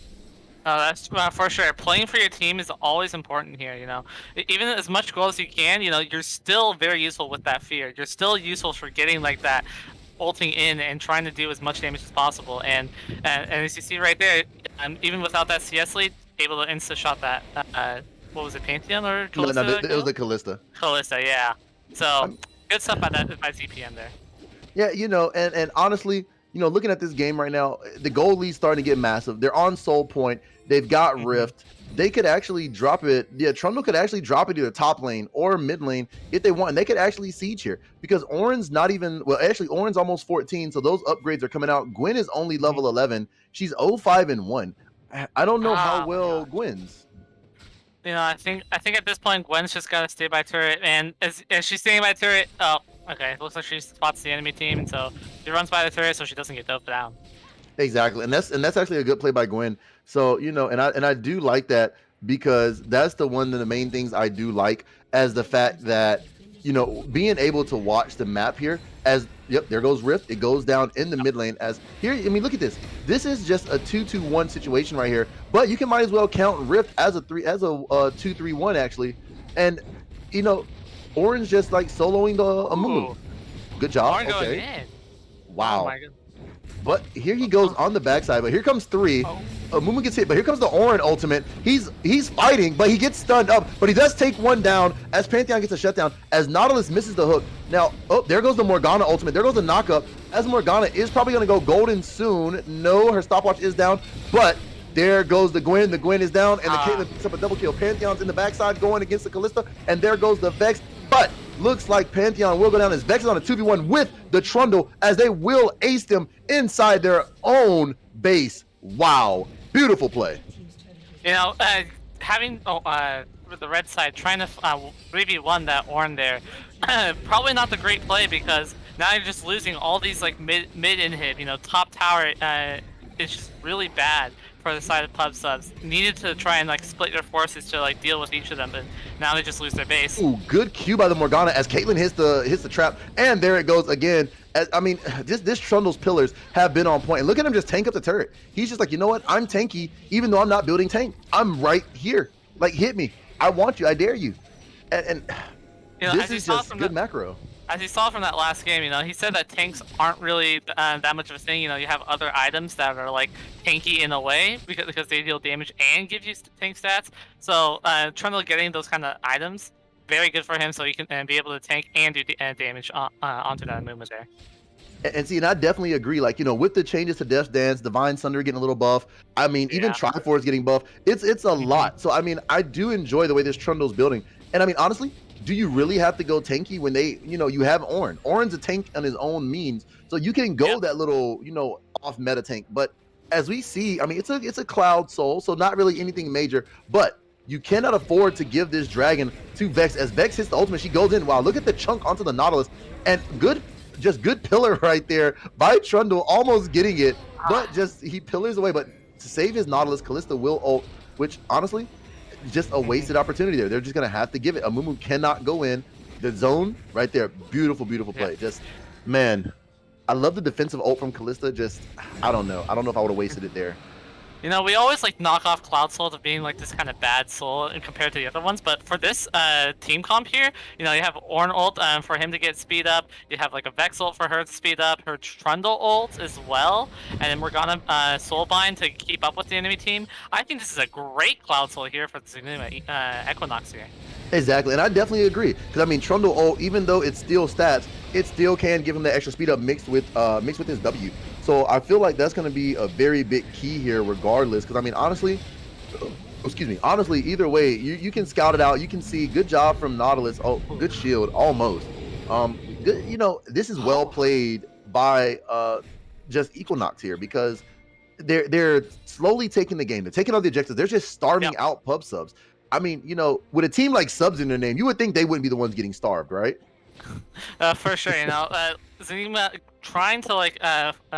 Speaker 7: That's for sure. Playing for your team is always important here, you know. Even as much goal as you can, you know, you're still very useful with that fear. You're still useful for getting like that ulting in and trying to do as much damage as possible. And as you see right there, even without that CS lead, able to insta shot that. What was it, Pantheon or
Speaker 8: No,
Speaker 7: Kalista?
Speaker 8: it was the Kalista.
Speaker 7: Kalista, yeah. So good stuff by ZPM there.
Speaker 8: Yeah, and honestly, looking at this game right now, the gold lead's starting to get massive. They're on Soul Point. They've got Rift. They could actually drop it. Yeah, Trundle could actually drop it to the top lane or mid lane if they want. And they could actually siege here because Orin's not even, well, actually, Orin's almost 14. So those upgrades are coming out. Gwen is only level 11. She's 0-5-1. I don't know how well Gwen's.
Speaker 7: I think at this point, Gwen's just got to stay by turret. And as she's staying by turret, oh, okay, it looks like she spots the enemy team. And so she runs by the turret so she doesn't get doped down.
Speaker 8: Exactly, and that's actually a good play by Gwen. So and I do like that because that's one of the main things I do like as the fact that being able to watch the map here as there goes Rift, it goes down in the mid lane as here. I mean, look at this. This is just a 2-2-1 situation right here, but you can might as well count Rift as a 2-3-1 actually, and Orange just like soloing the Amumu. Good job.
Speaker 7: Orange
Speaker 8: okay.
Speaker 7: Going in.
Speaker 8: Wow.
Speaker 7: Oh my goodness.
Speaker 8: But here he goes on the backside, but here comes 3. Mumu gets hit, but here comes the Orin ultimate. He's fighting, but he gets stunned up, but he does take one down as Pantheon gets a shutdown, as Nautilus misses the hook. Now, there goes the Morgana ultimate. There goes the knockup, as Morgana is probably going to go golden soon. No, her stopwatch is down, but there goes the Gwen. The Gwen is down, and the Caitlyn picks up a double kill. Pantheon's in the backside going against the Kalista, and there goes the Vex, but looks like Pantheon will go down as Vex is on a 2v1 with the Trundle as they will ace them inside their own base. Wow. Beautiful play.
Speaker 7: Having the red side trying to 3v1 that Ornn there, probably not the great play because now you're just losing all these like mid inhib. Top tower is just really bad for the side of pub subs. Needed to try and like split their forces to like deal with each of them, but now they just lose their base.
Speaker 8: Ooh, good Q by the Morgana as Caitlyn hits the trap, and there it goes again. I mean, this Trundle's pillars have been on point. And look at him just tank up the turret. He's just like, you know what? I'm tanky, even though I'm not building tank. I'm right here. Like, hit me. I want you. I dare you. And this is just good macro.
Speaker 7: As you saw from that last game, he said that tanks aren't really that much of a thing. You have other items that are like tanky in a way because they deal damage and give you tank stats. So Trundle getting those kind of items, very good for him, so he can be able to tank and do damage onto that movement there.
Speaker 8: And see, and I definitely agree. Like, with the changes to Death's Dance, Divine Sunder getting a little buff. I mean, even Triforce getting buff. It's a lot. So I mean, I do enjoy the way this Trundle's building. And I mean, honestly, do you really have to go tanky when they, you have Ornn? Ornn's a tank on his own means, so you can go that little, off meta tank. But as we see, I mean, it's a Cloud Soul, so not really anything major. But you cannot afford to give this dragon to Vex as Vex hits the ultimate. She goes in. Wow, look at the chunk onto the Nautilus, and good pillar right there by Trundle, almost getting it, but he pillars away. But to save his Nautilus, Kalista will ult, which honestly, just a wasted opportunity there. They're just gonna have to give it. Amumu cannot go in. The zone right there, beautiful play. Just, man, I love the defensive ult from Kalista. I don't know if I would have wasted it there.
Speaker 7: We always like knock off Cloud Soul to being like this kind of bad soul compared to the other ones, but for this team comp here, you have Ornn ult for him to get speed up. You have like a Vex ult for her to speed up, her Trundle ult as well, and then Morgana Soulbind to keep up with the enemy team. I think this is a great Cloud Soul here for the Equinox here.
Speaker 8: Exactly, and I definitely agree because I mean Trundle ult, even though it's still stats, it still can give him the extra speed up mixed with his W. So I feel like that's going to be a very big key here, regardless. Because I mean, honestly, either way, you can scout it out. You can see good job from Nautilus. Oh, good shield, almost. Good, this is well played by just Equinox here because they're slowly taking the game. They're taking all the objectives. They're just starving out pub subs. I mean, with a team like Subs in their name, you would think they wouldn't be the ones getting starved, right?
Speaker 7: For sure, Zanima trying to like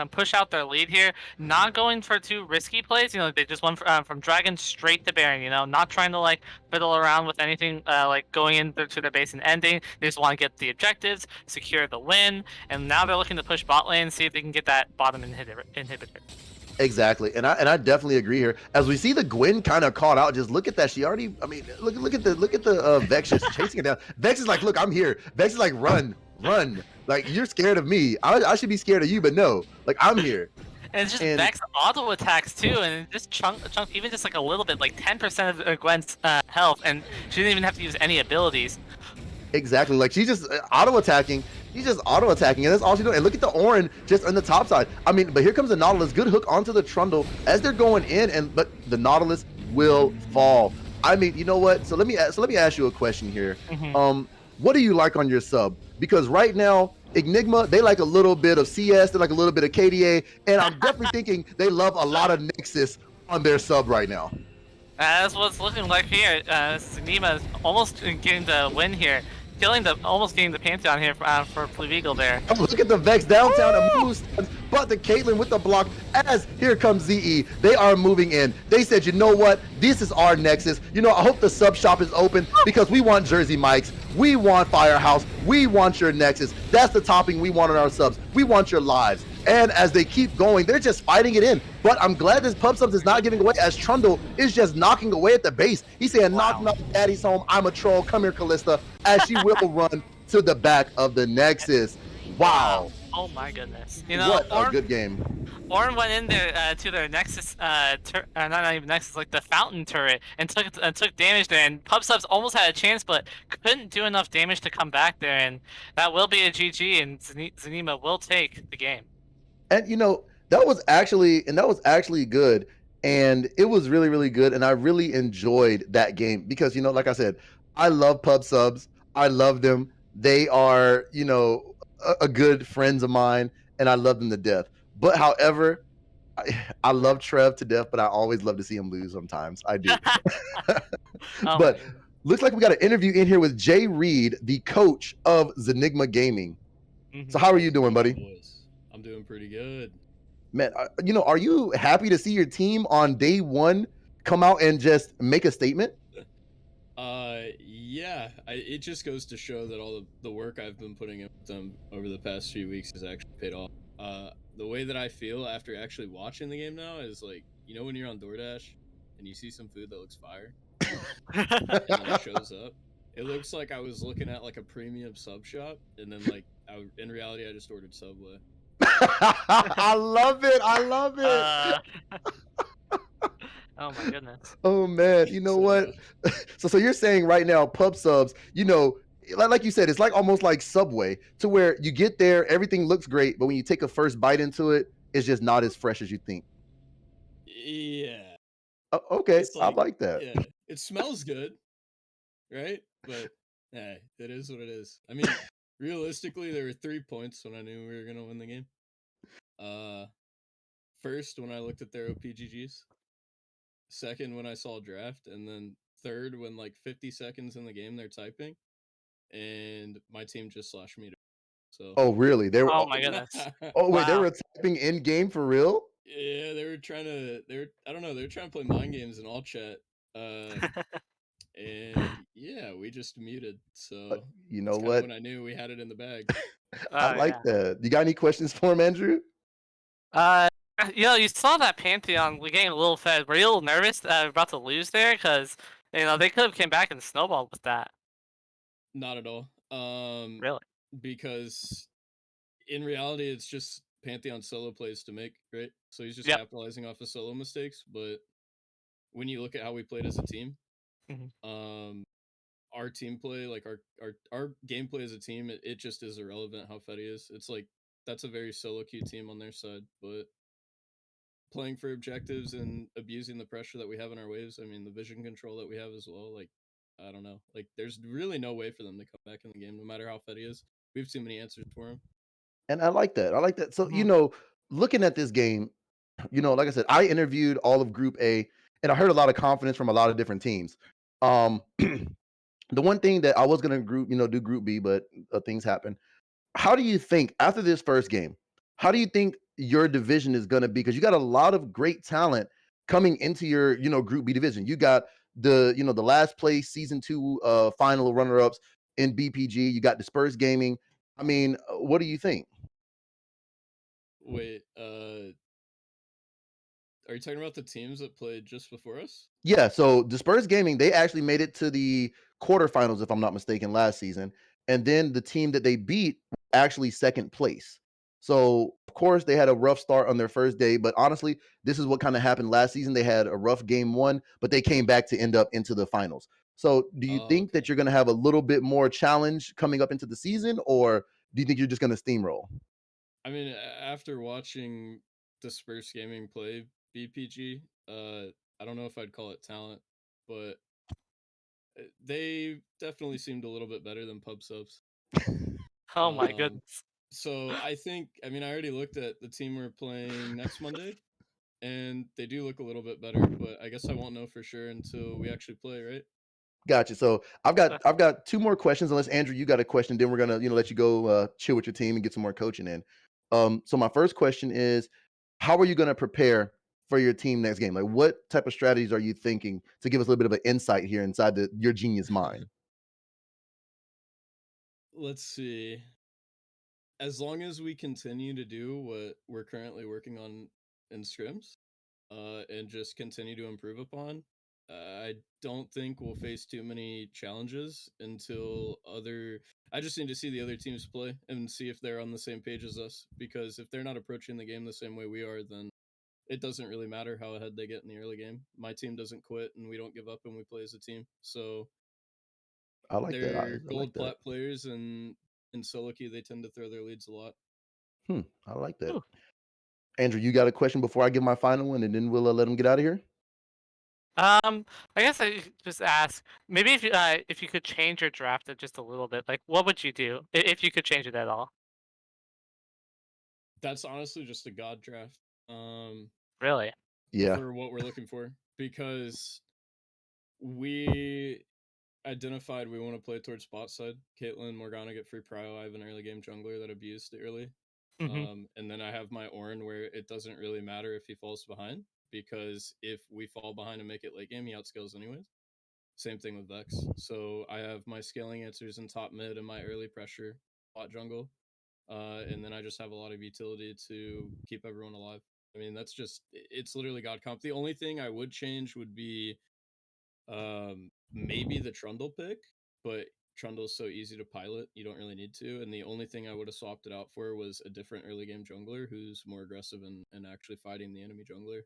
Speaker 7: push out their lead here, not going for too risky plays. They just went from Dragon straight to Baron. Not trying to like fiddle around with anything like going into their base and ending. They just want to get the objectives, secure the win, and now they're looking to push bot lane and see if they can get that bottom inhibitor.
Speaker 8: Exactly, and I definitely agree here. As we see the Gwen kind of caught out, just look at that. She already, I mean, look at the Vex just chasing it down. Vex is like, look, I'm here. Vex is like, run. Like, you're scared of me. I should be scared of you, but no, like, I'm here.
Speaker 7: And it's just Vex auto attacks too, and just chunk even just like a little bit, like 10% of Gwen's health, and she didn't even have to use any abilities.
Speaker 8: Exactly, like she's just auto attacking. She's just auto attacking, and that's all she's doing. And look at the Orin just on the top side. I mean, but here comes the Nautilus. Good hook onto the Trundle as they're going in, but the Nautilus will fall. I mean, you know what? So let me ask you a question here. What do you like on your sub? Because right now, Enigma, they like a little bit of CS, they like a little bit of KDA, and I'm definitely thinking they love a lot of Nexus on their sub right now.
Speaker 7: That's what it's looking like here. Enigma is almost getting the win here. Almost getting the Pantheon here for Pleveagle there.
Speaker 8: Oh, look at the Vex downtown and moves, but the Caitlyn with the block as here comes ZE. They are moving in. They said, you know what? This is our Nexus. You know, I hope the sub shop is open because we want Jersey Mikes. We want Firehouse. We want your Nexus. That's the topping we want on our subs. We want your lives. And as they keep going, they're just fighting it in. But I'm glad this Pub Subs is not giving away as Trundle is just knocking away at the base. He's saying, knock, knock, daddy's home. I'm a troll. Come here, Callista. As she will run to the back of the Nexus. Wow.
Speaker 7: Oh my goodness. You know,
Speaker 8: what a good game.
Speaker 7: Orin went in there to their Nexus, not even Nexus, like the Fountain turret, and took damage there. And Pub Subs almost had a chance, but couldn't do enough damage to come back there. And that will be a GG, and Zanima will take the game.
Speaker 8: And you know, that was actually good, and it was really, really good, and I really enjoyed that game because, you know, like I said, I love Pub Subs. I love them. They are, you know, a good friends of mine, and I love them to death. But however, I love Trev to death, but I always love to see him lose sometimes. I do. But looks like we got an interview in here with Jay Reed, the coach of Zenigma Gaming. So how are you doing, buddy?
Speaker 9: I'm doing pretty good.
Speaker 8: Man, you know, are you happy to see your team on day one come out and just make a statement?
Speaker 9: Yeah. It just goes to show that all the work I've been putting in with them over the past few weeks has actually paid off. The way that I feel after actually watching the game now is like, you know, when you're on DoorDash and you see some food that looks fire and then it shows up. It looks like I was looking at like a premium sub shop, and then like in reality I just ordered Subway.
Speaker 8: I love it. I love it.
Speaker 7: Oh my goodness.
Speaker 8: Oh man, you know what? So you're saying right now, Pub Subs, you know, like you said, it's like almost like Subway, to where you get there, everything looks great, but when you take a first bite into it, it's just not as fresh as you think.
Speaker 9: Yeah.
Speaker 8: Okay, like, I like that.
Speaker 9: Yeah, it smells good, right? But hey, it is what it is. I mean, realistically, there were 3 points when I knew we were gonna win the game. First, when I looked at their OPGGs. Second, when I saw draft, and then third, when like 50 seconds in the game they're typing, and my team just slashed me. So.
Speaker 8: Oh really? They were.
Speaker 7: Oh my goodness.
Speaker 8: Oh wait, they were typing in game for real?
Speaker 9: Yeah, they were trying to. I don't know. They were trying to play mind games in all chat. And yeah, we just muted. So
Speaker 8: you know what?
Speaker 9: When I knew we had it in the bag.
Speaker 8: I like that. You got any questions for him, Andrew?
Speaker 7: You know, you saw that Pantheon getting a little fed. Were you a little nervous that about to lose there? Because, you know, they could have came back and snowballed with that.
Speaker 9: Not at all.
Speaker 7: Really?
Speaker 9: Because in reality, it's just Pantheon solo plays to make, right? So he's just capitalizing off of solo mistakes. But when you look at how we played as a team, our team play, like our gameplay as a team, it just is irrelevant how fed he is. It's like, that's a very solo queue team on their side, but playing for objectives and abusing the pressure that we have in our waves, I mean, the vision control that we have as well, like, I don't know. Like, there's really no way for them to come back in the game, no matter how fed he is. We have too many answers for him.
Speaker 8: And I like that. I like that. So, you know, looking at this game, you know, like I said, I interviewed all of Group A, and I heard a lot of confidence from a lot of different teams. The one thing that I was going to do Group B, but things happen. How do you think after this first game, how do you think your division is going to be? Because you got a lot of great talent coming into your, you know, Group B division. You got the last place season 2 final runner-ups in BPG. You got Dispersed Gaming. I mean, what do you think?
Speaker 9: Wait, are you talking about the teams that played just before us?
Speaker 8: Yeah, so Dispersed Gaming, they actually made it to the quarterfinals, if I'm not mistaken, last season. And then the team that they beat actually second place. So of course they had a rough start on their first day, but honestly, this is what kind of happened last season. They had a rough game one, but they came back to end up into the finals. So do you think that you're going to have a little bit more challenge coming up into the season, or do you think you're just going to steamroll?
Speaker 9: I mean, after watching Disperse Gaming play BPG, I don't know if I'd call it talent, but they definitely seemed a little bit better than Pub Subs.
Speaker 7: Oh my goodness.
Speaker 9: So I think, I mean, I already looked at the team we're playing next Monday, and they do look a little bit better, but I guess I won't know for sure until we actually play, right?
Speaker 8: Gotcha. So I've got two more questions. Unless Andrew, you got a question, then we're gonna let you go chill with your team and get some more coaching in. So my first question is, how are you gonna prepare for your team next game? Like, what type of strategies are you thinking to give us a little bit of an insight here inside your genius mind?
Speaker 9: Let's see. As long as we continue to do what we're currently working on in scrims, and just continue to improve upon, I don't think we'll face too many challenges until I just need to see the other teams play and see if they're on the same page as us. Because if they're not approaching the game the same way we are, then it doesn't really matter how ahead they get in the early game. My team doesn't quit, and we don't give up, and we play as a team. So
Speaker 8: I like that.
Speaker 9: they're
Speaker 8: I like
Speaker 9: gold
Speaker 8: that.
Speaker 9: plat players, and in solo queue they tend to throw their leads a lot.
Speaker 8: I like that.
Speaker 7: Ooh.
Speaker 8: Andrew, you got a question before I give my final one, and then we'll let him get out of here.
Speaker 7: I guess I just ask maybe if you could change your draft just a little bit, like what would you do if you could change it at all?
Speaker 9: That's honestly just a god draft.
Speaker 7: Really?
Speaker 8: Yeah.
Speaker 9: For what we're looking for, because we identified we want to play towards spot side. Caitlyn, Morgana get free prio. I have an early game jungler that abused it early. And then I have my Ornn where it doesn't really matter if he falls behind, because if we fall behind and make it late game, he outscales anyways. Same thing with Vex. So I have my scaling answers in top mid and my early pressure bot jungle. And then I just have a lot of utility to keep everyone alive. I mean, it's literally God comp. The only thing I would change would be maybe the Trundle pick, but Trundle's so easy to pilot, you don't really need to. And the only thing I would have swapped it out for was a different early game jungler who's more aggressive and actually fighting the enemy jungler.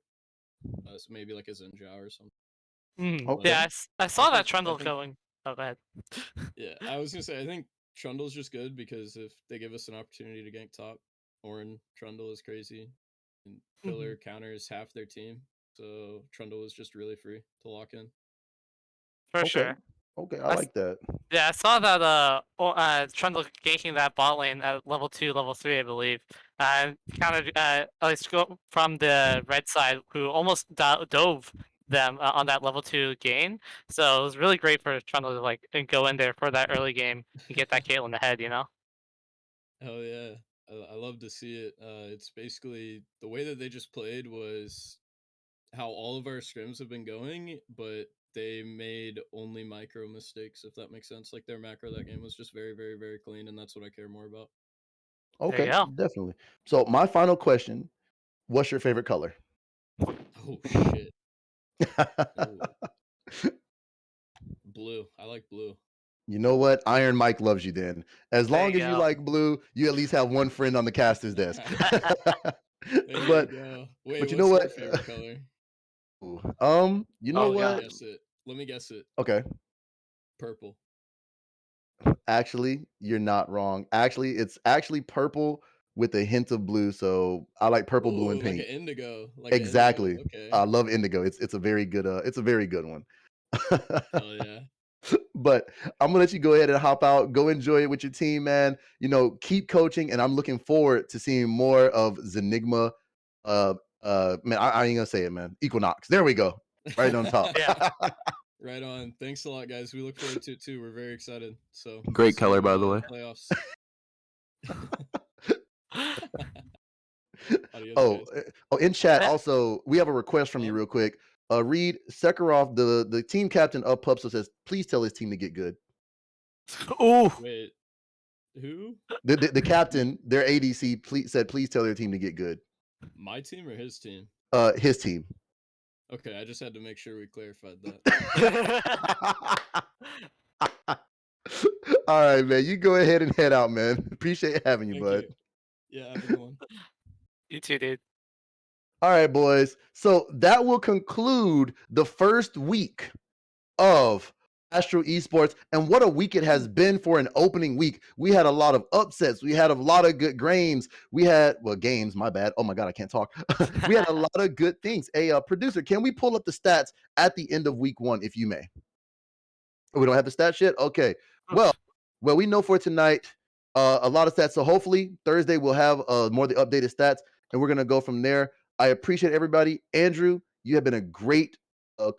Speaker 9: So maybe like a Zenjao or something.
Speaker 8: Okay.
Speaker 7: Yeah, I saw that Trundle going. Oh, go ahead.
Speaker 9: Yeah, I was gonna say I think Trundle's just good because if they give us an opportunity to gank top, Ornn Trundle is crazy, and Pillar counters half their team, so Trundle is just really free to lock in.
Speaker 7: For
Speaker 8: Okay.
Speaker 7: sure.
Speaker 8: Okay, I like that.
Speaker 7: Yeah, I saw that Trundle ganking that bot lane at level 2, level 3, I believe. Kind of at least from the red side, who almost dove them on that level 2 gain. So it was really great for Trundle to like go in there for that early game and get that Caitlyn ahead, you know?
Speaker 9: Oh yeah, I love to see it. It's basically the way that they just played was how all of our scrims have been going, but they made only micro mistakes, if that makes sense. Like their macro that game was just very, very, very clean, and that's what I care more about.
Speaker 7: There you
Speaker 8: Okay,
Speaker 7: go.
Speaker 8: definitely. So my final question: what's your favorite color?
Speaker 9: Oh shit. Oh, blue. I like blue.
Speaker 8: You know what? Iron Mike loves you then. As
Speaker 7: There
Speaker 8: long
Speaker 7: you
Speaker 8: as you
Speaker 7: go.
Speaker 8: like blue, you at least have one friend on the caster's desk.
Speaker 9: There you
Speaker 8: but
Speaker 9: go. Wait,
Speaker 8: but you know
Speaker 9: what's
Speaker 8: what?
Speaker 9: your favorite color?
Speaker 8: You know
Speaker 7: Oh,
Speaker 8: what?
Speaker 7: God.
Speaker 9: Guess it. Let me guess it.
Speaker 8: Okay.
Speaker 9: Purple.
Speaker 8: Actually, you're not wrong. Actually, it's actually purple with a hint of blue. So I like purple, blue, and
Speaker 9: Ooh, like an
Speaker 8: pink.
Speaker 9: indigo. Like an indigo.
Speaker 8: Exactly.
Speaker 9: Okay.
Speaker 8: I love indigo. It's a very good one.
Speaker 9: Hell yeah.
Speaker 8: But I'm gonna let you go ahead and hop out. Go enjoy it with your team, man. Keep coaching, and I'm looking forward to seeing more of Zenigma. Man, I ain't gonna say it, man. Equinox. There we go. Right on top.
Speaker 7: Yeah.
Speaker 9: Right on. Thanks a lot, guys. We look forward to it too. We're very excited. So
Speaker 2: Great
Speaker 9: see
Speaker 2: color,
Speaker 9: you
Speaker 2: by
Speaker 9: in
Speaker 2: the way.
Speaker 9: playoffs. Adios, guys.
Speaker 8: In chat,
Speaker 7: Yeah.
Speaker 8: also, we have a request from you real quick. Reed Sekharov, the team captain of Pubso, says, please tell his team to get good.
Speaker 7: Ooh.
Speaker 9: Wait, who?
Speaker 8: The captain, their ADC, please tell their team to get good.
Speaker 9: My team or his team?
Speaker 8: His team.
Speaker 9: Okay, I just had to make sure we clarified that.
Speaker 8: All right, man. You go ahead and head out, man. Appreciate having you,
Speaker 9: Thank
Speaker 8: bud.
Speaker 9: you. Yeah, have a good one.
Speaker 7: You too, dude.
Speaker 8: All right, boys. So that will conclude the first week of Astral eSports, and what a week it has been for an opening week. We had a lot of upsets. We had a lot of good games. We had, well, games, my bad. Oh my God, I can't talk. We had a lot of good things. Hey, producer, can we pull up the stats at the end of week 1, if you may? We don't have the stats yet? Okay. Well, we know for tonight, a lot of stats. So hopefully Thursday we'll have more of the updated stats, and we're going to go from there. I appreciate everybody. Andrew, you have been a great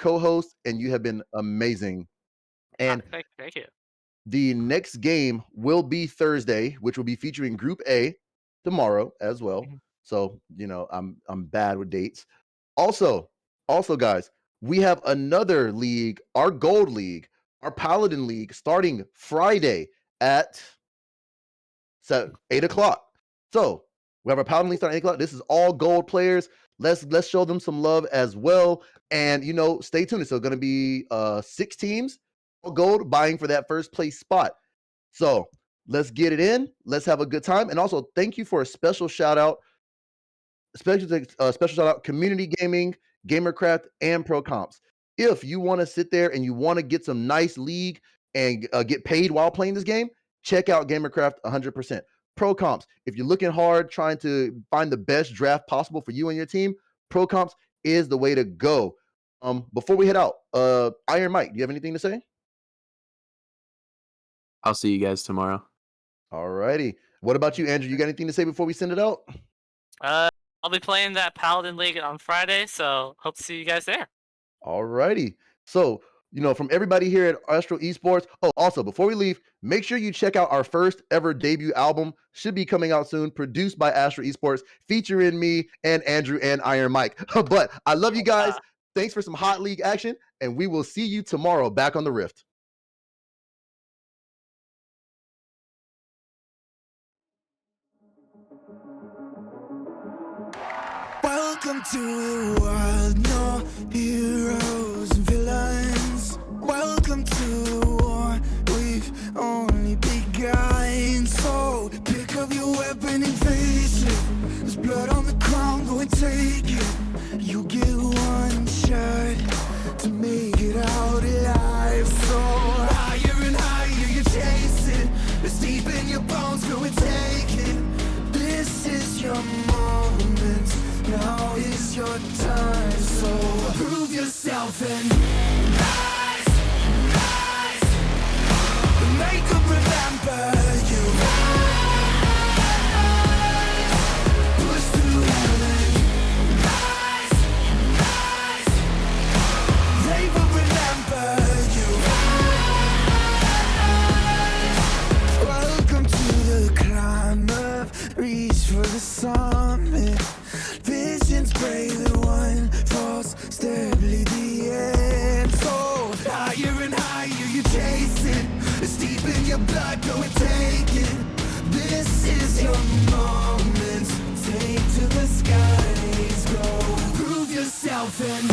Speaker 8: co-host, and you have been amazing. And
Speaker 7: thank you.
Speaker 8: The next game will be Thursday, which will be featuring Group A tomorrow as well. So, you know, I'm bad with dates. Also, guys, we have another league, our Gold League, our Paladin League, starting Friday at 8 o'clock. So we have our Paladin League starting at 8 o'clock. This is all gold players. Let's show them some love as well. And, you know, stay tuned. So going to be 6 teams, all gold, buying for that first place spot. So let's get it in. Let's have a good time. And also, thank you for a special shout out. Special shout out, Community Gaming, Gamercraft, and Pro Comps. If you want to sit there and you want to get some nice league and get paid while playing this game, check out Gamercraft 100%. Pro Comps, if you're looking hard, trying to find the best draft possible for you and your team, Pro Comps is the way to go. Before we head out, Iron Mike, do you have anything to say?
Speaker 2: I'll see you guys tomorrow.
Speaker 8: All righty. What about you, Andrew? You got anything to say before we send it out?
Speaker 7: I'll be playing that Paladin League on Friday, so hope to see you guys there.
Speaker 8: All righty. So, you know, from everybody here at Astral eSports. Oh, also, before we leave, make sure you check out our first ever debut album. Should be coming out soon, produced by Astral eSports, featuring me and Andrew and Iron Mike. But I love you guys. Thanks for some hot league action, and we will see you tomorrow back on the Rift.
Speaker 1: Welcome to the world, no heroes and villains. Welcome to the war, we've only begun. So pick up your weapon and face it. There's blood on the ground, go and take it. You get one shot to make it out alive. So higher and higher you chase it. It's deep in your bones, go and take it. This is your moment. Now is your time, so prove yourself and rise, rise. Make them remember you. Rise, push through heaven. Rise, rise. They will remember you. Rise. Welcome to the climb up, reach for the summit. Visions brave, the one false, steadily the end. So higher and higher you chase it. It's deep in your blood, go and take it. This is your moment. Take to the skies, go. Prove yourself and